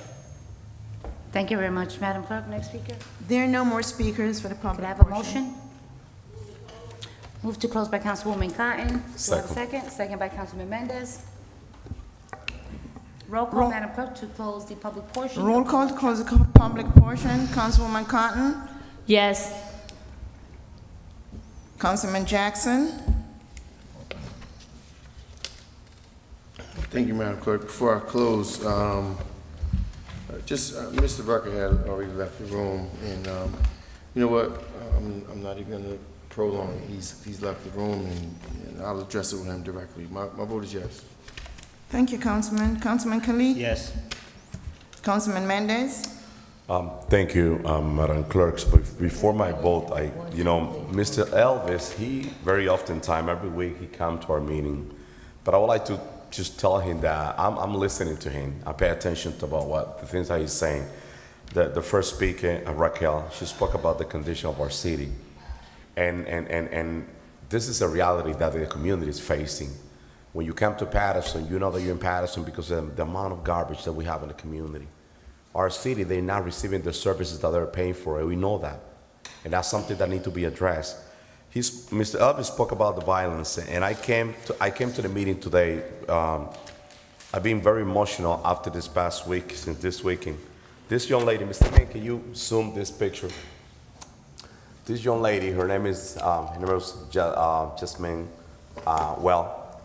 Thank you very much, Madam Clerk. Next speaker. There are no more speakers for the public Could I have a portion. motion? Move to close by Councilwoman Cotton. Do I have a Second. second? Second by Councilman Mendez. Roll call, Madam Clerk, to close the public portion. Roll call to close the public portion. Councilwoman Cotton, Yes. Councilman Jackson, Thank you, Madam Clerk. Before I close, Mr. Rucker had already left the room, and you know what? I'm not even going to prolong. He's left the room, and I'll address it with him directly. My vote is yes. thank you, Councilman. Councilman Khalid? Yes. Councilman Mendez? Thank you, Madam Clerk. Before my vote, Mr. Elvis, he very often every week he comes to our meeting, but I would like to just tell him that I'm listening to him. I pay attention to the things that he's saying. The first speaker, Raquel, she spoke about the condition of our city, and this is a reality that the community is facing. When you come to Paterson, you know that you're in Paterson because of the amount of garbage that we have in the community. Our city, they're not receiving the services that they're paying for, and we know that. And that's something that needs to be addressed. Mr. Elvis spoke about the violence, and I came to the meeting today. I've been very emotional after this past week, since this weekend. This young lady, Mr. King, can you zoom this picture? This young lady, her name is Jasmine.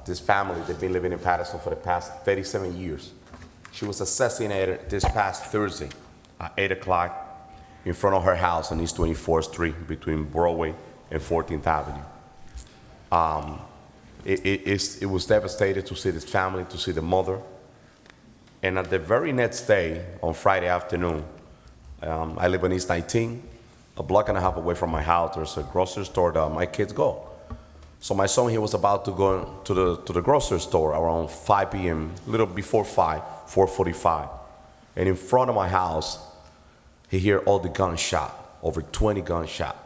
This family, they've been living in Paterson for the past 37 years. She was assassinated this past Thursday at 8 o'clock in front of her house on East 24th Street between Broadway and 14th Avenue. It was devastating to see this family, to see the mother. And at the very next day, on Friday afternoon, I live on East 19, a block and a half away from my house. There's a grocery store that my kids go. So my son, he was about to go to the grocery store around 5 p.m., a little before 5, 4:45. And in front of my house, he hear all the gunshot, over 20 gunshot.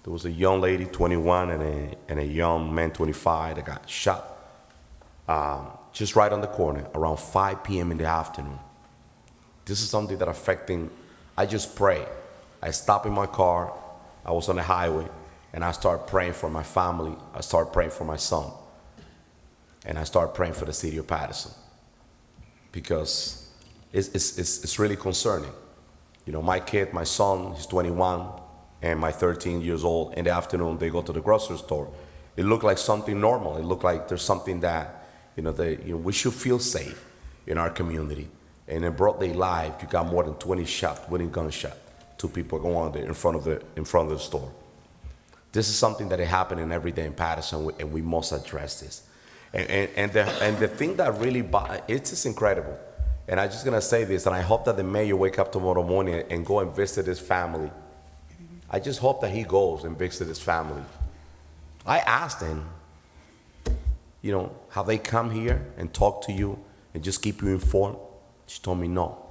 There was a young lady, 21, and a young man, 25, that got shot just right on the corner, around 5 p.m. in the afternoon. This is something that affecting, I just pray. I stop in my car, I was on the highway, and I start praying for my family, I start praying for my son, and I start praying for the city of Paterson, because it's really concerning. You know, my kid, my son, he's 21, and my 13 years old, in the afternoon, they go to the grocery store. It looked like something normal. It looked like there's something that, we should feel safe in our community. And in broad daylight, you got more than 20 shots, 20 gunshot. 2 people go on there in front of the store. This is something that is happening every day in Paterson, and we must address this. And the thing that really, it's just incredible. And I'm just gonna say this, and I hope that the mayor wake up tomorrow morning and go and visit his family. I just hope that he goes and visits his family. I asked him, have they come here and talk to you and just keep you informed? She told me no.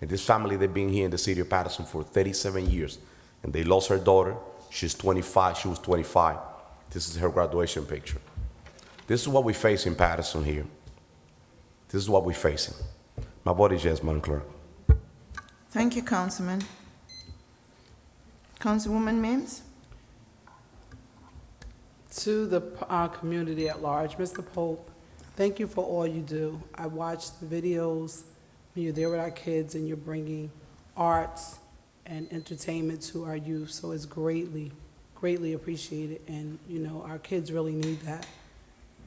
And this family, they've been here in the city of Paterson for 37 years. And they lost her daughter. She's 25, she was 25. This is her graduation picture. This is what we face in Paterson here. This is what we're facing. My vote is yes, Madam Clerk. Thank you, Councilman. Councilwoman Mims? To the community at large, Mr. Pope, thank you for all you do. I watched the videos when you're there with our kids and you're bringing arts and entertainment to our youth, so it's greatly, greatly appreciated, and our kids really need that.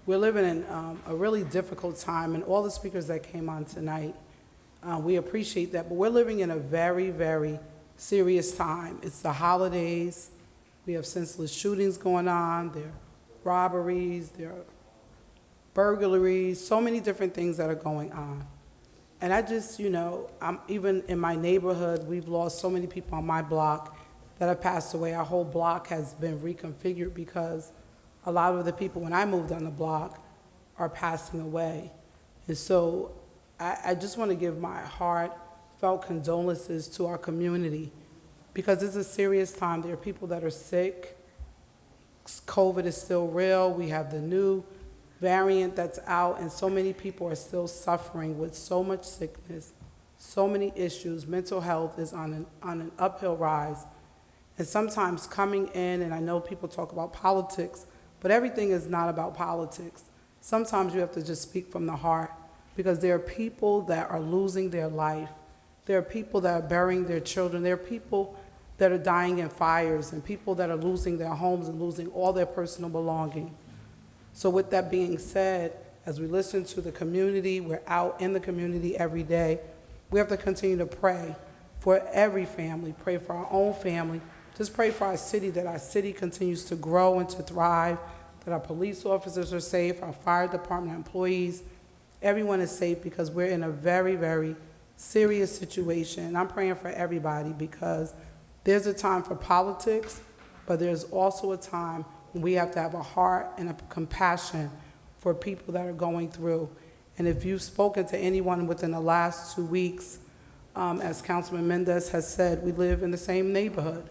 We're living in a really difficult time, and all the speakers that came on tonight, we appreciate that, but we're living in a very, very serious time. It's the holidays. We have senseless shootings going on. There are robberies. There are burglaries. So many different things that are going on. And I just, I'm even in my neighborhood, we've lost so many people on my block that have passed away. Our whole block has been reconfigured because a lot of the people, when I moved on the block, are passing away. And so I just want to give my heartfelt condolences to our community because it's a serious time. There are people that are sick. COVID is still real. We have the new variant that's out, and so many people are still suffering with so much sickness, so many issues. Mental health is on an uphill rise. And sometimes coming in, and I know people talk about politics, but everything is not about politics. Sometimes you have to just speak from the heart, because there are people that are losing their life. There are people that are burying their children. There are people that are dying in fires, and people that are losing their homes and losing all their personal belongings. So with that being said, as we listen to the community, we're out in the community every day, we have to continue to pray for every family, pray for our own family, just pray for our city, that our city continues to grow and to thrive, that our police officers are safe, our fire department employees, everyone is safe, because we're in a very, very serious situation. And I'm praying for everybody, because there's a time for politics, but there's also a time when we have to have a heart and a compassion for people that are going through. And if you've spoken to anyone within the last 2 weeks, as Councilman Mendez has said, we live in the same neighborhood.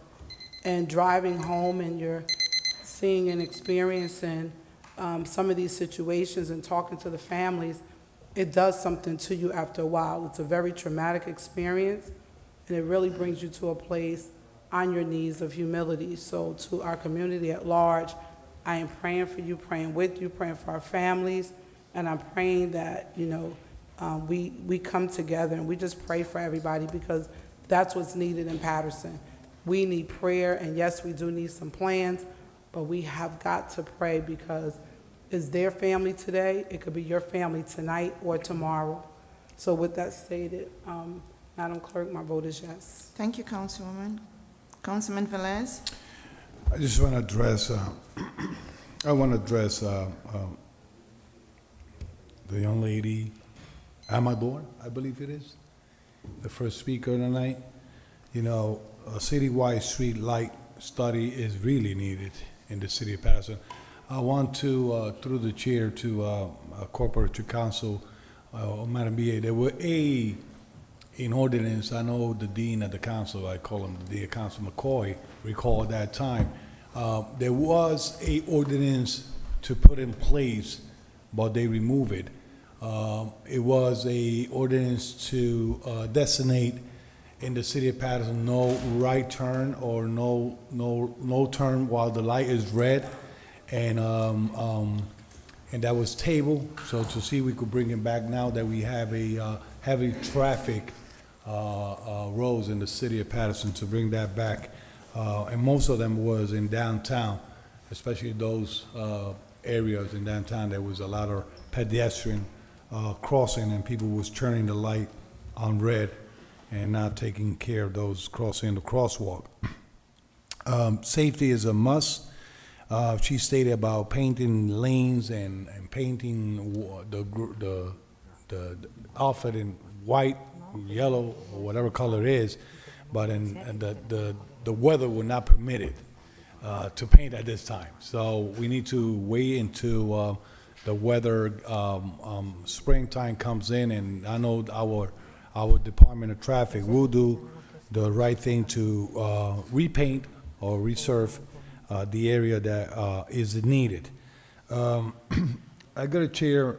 And driving home and you're seeing and experiencing some of these situations and talking to the families, it does something to you after a while. It's a very traumatic experience, and it really brings you to a place on your knees of humility. So to our community at large, I am praying for you, praying with you, praying for our families, and I'm praying that, we come together and we just pray for everybody, because that's what's needed in Paterson. We need prayer, and yes, we do need some plans, but we have got to pray, because it's their family today. It could be your family tonight or tomorrow. So with that stated, Madam Clerk, my vote is yes. Thank you, Councilwoman. Councilman Velez? I just want to address, the young lady, Amador, I believe it is, the first speaker tonight. A citywide street light study is really needed in the city of Paterson. I want to, through the chair, to corporate council, Madam BA, there were in ordinance, I know the dean of the council, I call him the dean, Council McCoy, recall at that time, there was a ordinance to put in place, but they removed it. It was a ordinance to designate in the city of Paterson no right turn or no turn while the light is red, and that was tabled. So to see we could bring it back now that we have a heavy traffic roads in the city of Paterson, to bring that back, and most of them was in downtown, especially those areas in downtown. There was a lot of pedestrian crossing, and people was turning the light on red and not taking care of those crossing the crosswalk. Safety is a must. She stated about painting lanes and painting the outfit in white, yellow, or whatever color it is, but the weather will not permit it to paint at this time. So we need to wait until the weather, springtime comes in, and I know our Department of Traffic will do the right thing to repaint or resurf the area that is needed. I got to share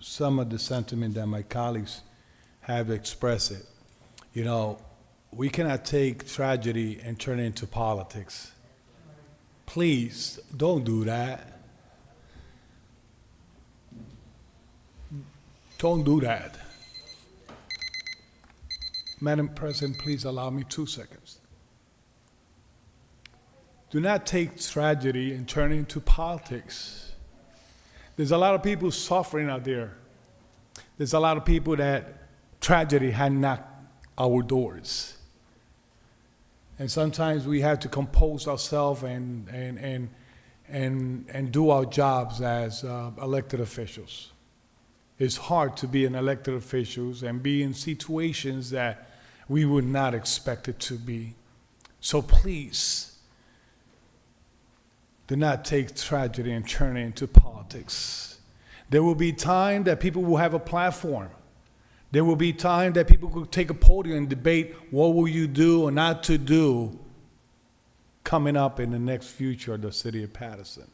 some of the sentiment that my colleagues have expressed it. We cannot take tragedy and turn it into politics. Please, don't do that. Don't do that. Madam President, please allow me 2 seconds. Do not take tragedy and turn it into politics. There's a lot of people suffering out there. There's a lot of people that tragedy had knocked our doors. And sometimes we have to compose ourselves and do our jobs as elected officials. It's hard to be an elected official and be in situations that we would not expect it to be. So please, do not take tragedy and turn it into politics. There will be time that people will have a platform. There will be time that people could take a podium and debate what will you do or not to do coming up in the next future of the city of Paterson.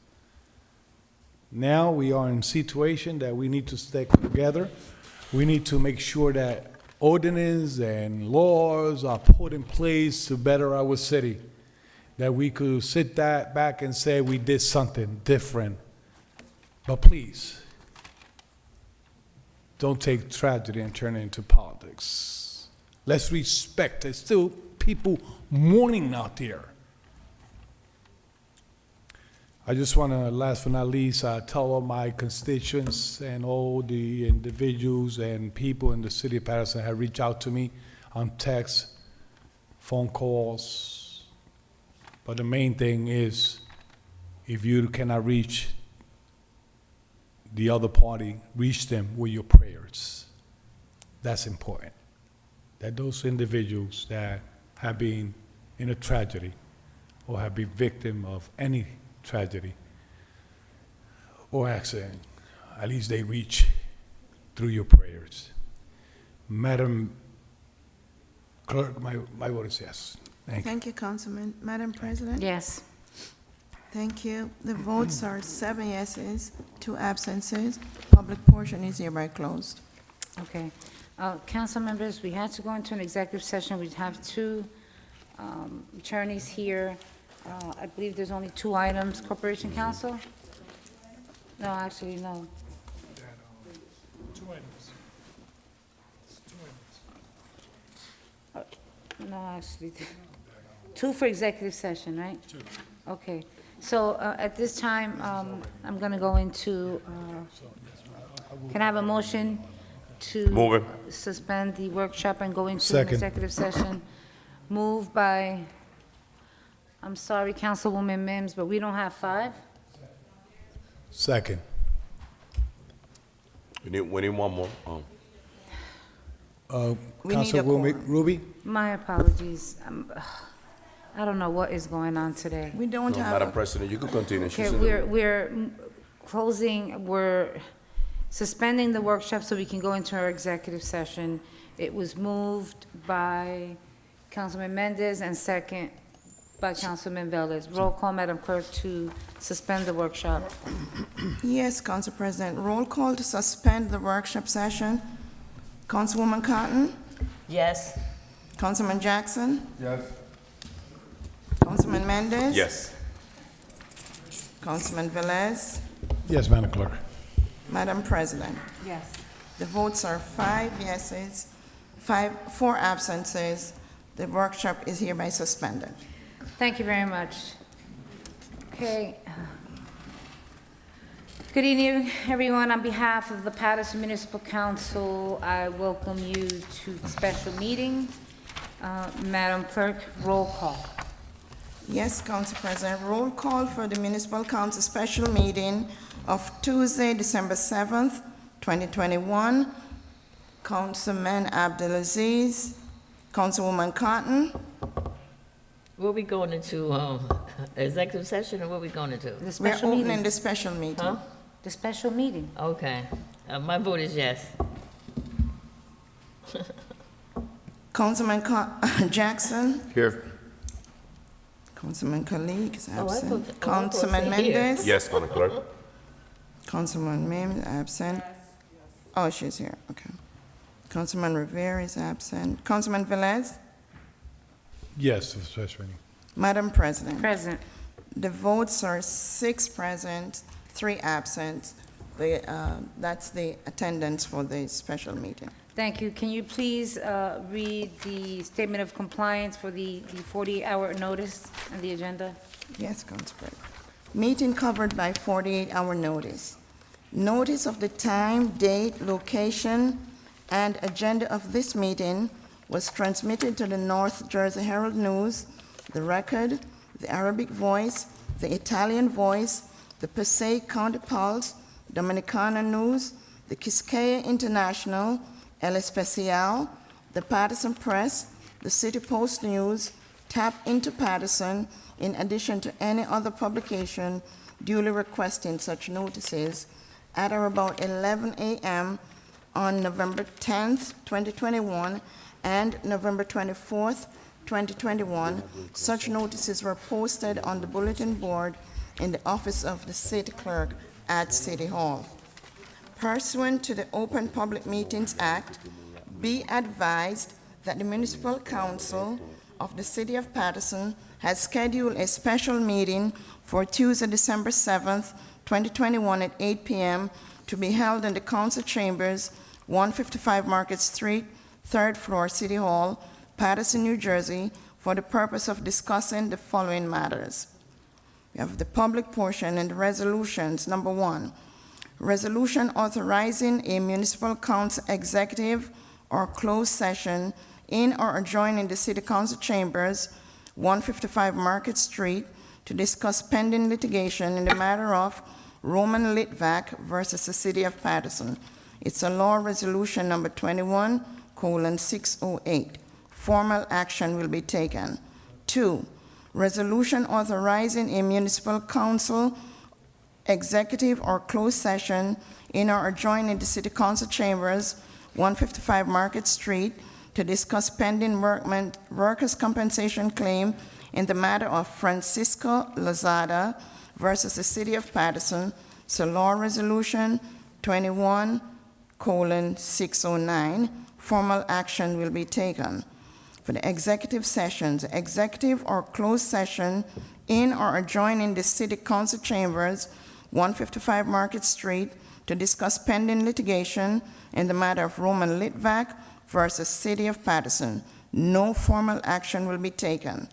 Now we are in a situation that we need to stick together. We need to make sure that ordinances and laws are put in place to better our city, that we could sit that back and say we did something different. But please, don't take tragedy and turn it into politics. Let's respect. There's still people mourning out there. I just want to, last but not least, tell all my constituents and all the individuals and people in the city of Paterson have reached out to me on text, phone calls. But the main thing is, if you cannot reach the other party, reach them with your prayers. That's important. That those individuals that have been in a tragedy or have been victim of any tragedy or accident, at least they reach through your prayers. Madam Clerk, my vote is yes. Thank you. Thank you, Councilman. Madam President? Yes. Thank you. The votes are 7 yeses, 2 absences. Public portion is hereby closed. Okay. Council members, we had to go into an executive session. We have 2 attorneys here. I believe there's only 2 items. Corporation Counsel? No, actually, no. 2 items. No, actually, 2 for executive session, right? 2. Okay. So at this time, I'm going to go into, can I have a motion to suspend the workshop and go into an executive session? Moved by, I'm sorry, Councilwoman Mims, but we don't have 5? Second. We need one more. We need a Councilwoman quorum. Ruby? My apologies. I don't know what is going on today. We don't have. Madam President, you could continue. Okay, She's in the- we're suspending the workshop so we can go into our executive session. It was moved by Councilman Mendez and second by Councilman Velez. Roll call, Madam Clerk, to suspend the workshop. Yes, Council President. Roll call to suspend the workshop session. Councilwoman Cotton? Yes. Councilman Jackson? Yes. Councilman Mendez? Yes. Councilman Velez? Yes, Madam Clerk. Madam President? Yes. The votes are 5 yeses, 4 absences. The workshop is hereby suspended. Thank you very much. Okay. Good evening, everyone. On behalf of the Paterson Municipal Council, I welcome you to the special meeting. Madam Clerk, roll call. Yes, Council President. Roll call for the Municipal Council special meeting of Tuesday, December 7th, 2021. Councilman Abdulaziz, Councilwoman Cotton. Were we going into executive session or what we going into? The We're special opening meeting. the special meeting. Huh? The special meeting. Okay. My vote is yes. Councilman Jackson. Here. Councilman Khalid is absent. thought Councilman say here. Mendez. Yes, Madam Clerk. Councilman Mims absent. Oh, she's here, okay. Councilman Rivera is absent. Councilman Velez? Yes, for special meeting. Madam President? Present. The votes are 6 present, 3 absent. That's the attendance for the special meeting. Thank you. Can you please read the statement of compliance for the 48-hour notice and the agenda? Yes, Council President. Meeting covered by 48-hour notice. Notice of the time, date, location, and agenda of this meeting was transmitted to the North Jersey Herald News, the Record, the Arabic Voice, the Italian Voice, the Passaic County Pulse, Dominicana News, the Quisqueya International, El Especial, the Paterson Press, the City Post News, Tap into Paterson, in addition to any other publication duly requesting such notices at or about 11 a.m. on November 10th, 2021, and November 24th, 2021. Such notices were posted on the bulletin board in the office of the city clerk at City Hall. Pursuant to the Open Public Meetings Act, be advised that the Municipal Council of the City of Paterson has scheduled a special meeting for Tuesday, December 7th, 2021 at 8 p.m. to be held in the council chambers, 155 Market Street, 3rd floor, City Hall, Paterson, New Jersey, for the purpose of discussing the following matters. We have the public portion and the resolutions. Number 1, resolution authorizing a municipal council executive or closed session in or adjoining the city council chambers, 155 Market Street, to discuss pending litigation in the matter of Roman Litvak versus the City of Paterson. It's a law resolution number 21:608. Formal action will be taken. 2, resolution authorizing a municipal council executive or closed session in or adjoining the city council chambers, 155 Market Street, to discuss pending workers' compensation claim in the matter of Francisco Lozada versus the City of Paterson. So law resolution 21:609. Formal action will be taken. For the executive sessions, executive or closed session in or adjoining the city council chambers, 155 Market Street, to discuss pending litigation in the matter of Roman Litvak versus City of Paterson. No formal action will be taken.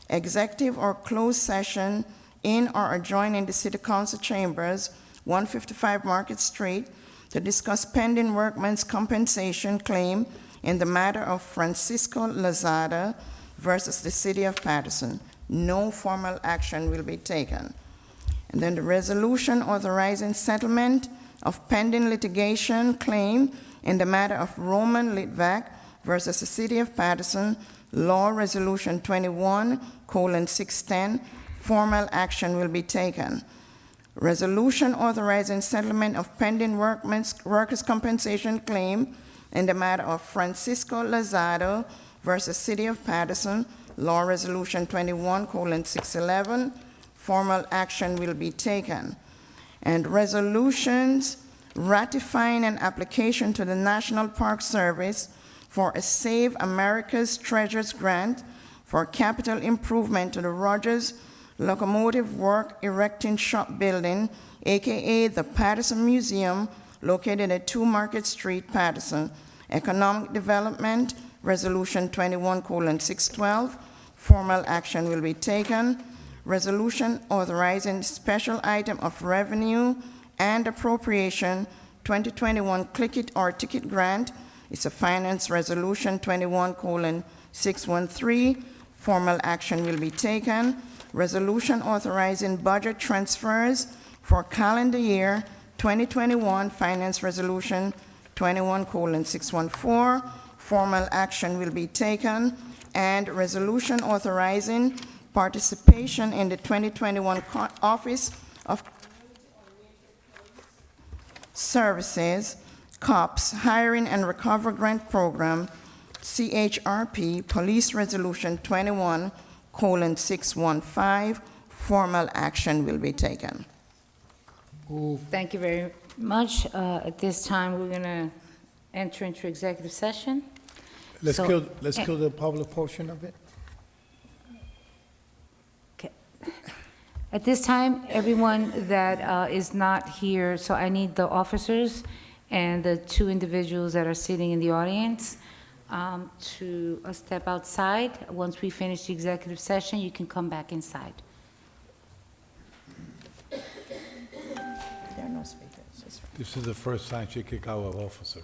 Executive or closed session in or adjoining the city council chambers, 155 Market Street, to discuss pending workman's compensation claim in the matter of Francisco Lozada versus the City of Paterson. No formal action will be taken. And then the resolution authorizing settlement of pending litigation claim in the matter of Roman Litvak versus the City of Paterson, law resolution 21:610. Formal action will be taken. Resolution authorizing settlement of pending workers' compensation claim in the matter of Francisco Lozada versus City of Paterson, law resolution 21:611. Formal action will be taken. And resolutions ratifying an application to the National Park Service for a Save America's Treasures grant for capital improvement to the Rogers Locomotive Work Erecting Shop Building, AKA the Paterson Museum, located at 2 Market Street, Paterson. Economic Development, Resolution 21:612. Formal action will be taken. Resolution authorizing special item of revenue and appropriation 2021 Click It or Ticket Grant. It's a finance resolution 21:613. Formal action will be taken. Resolution authorizing budget transfers for calendar year 2021, finance resolution 21:614. Formal action will be taken. And resolution authorizing participation in the 2021 Office of Services, COPS, Hiring and Recovery Grant Program, CHRP, Police Resolution 21:615. Formal action will be taken. Thank you very much. At this time, we're going to enter into executive session. Let's So- kill the public portion of it. At this time, everyone that is not here, so I need the officers and the 2 individuals that are sitting in the audience to step outside. Once we finish the executive session, you can come back inside. There are no speakers. This is the first time she kicked out an officer.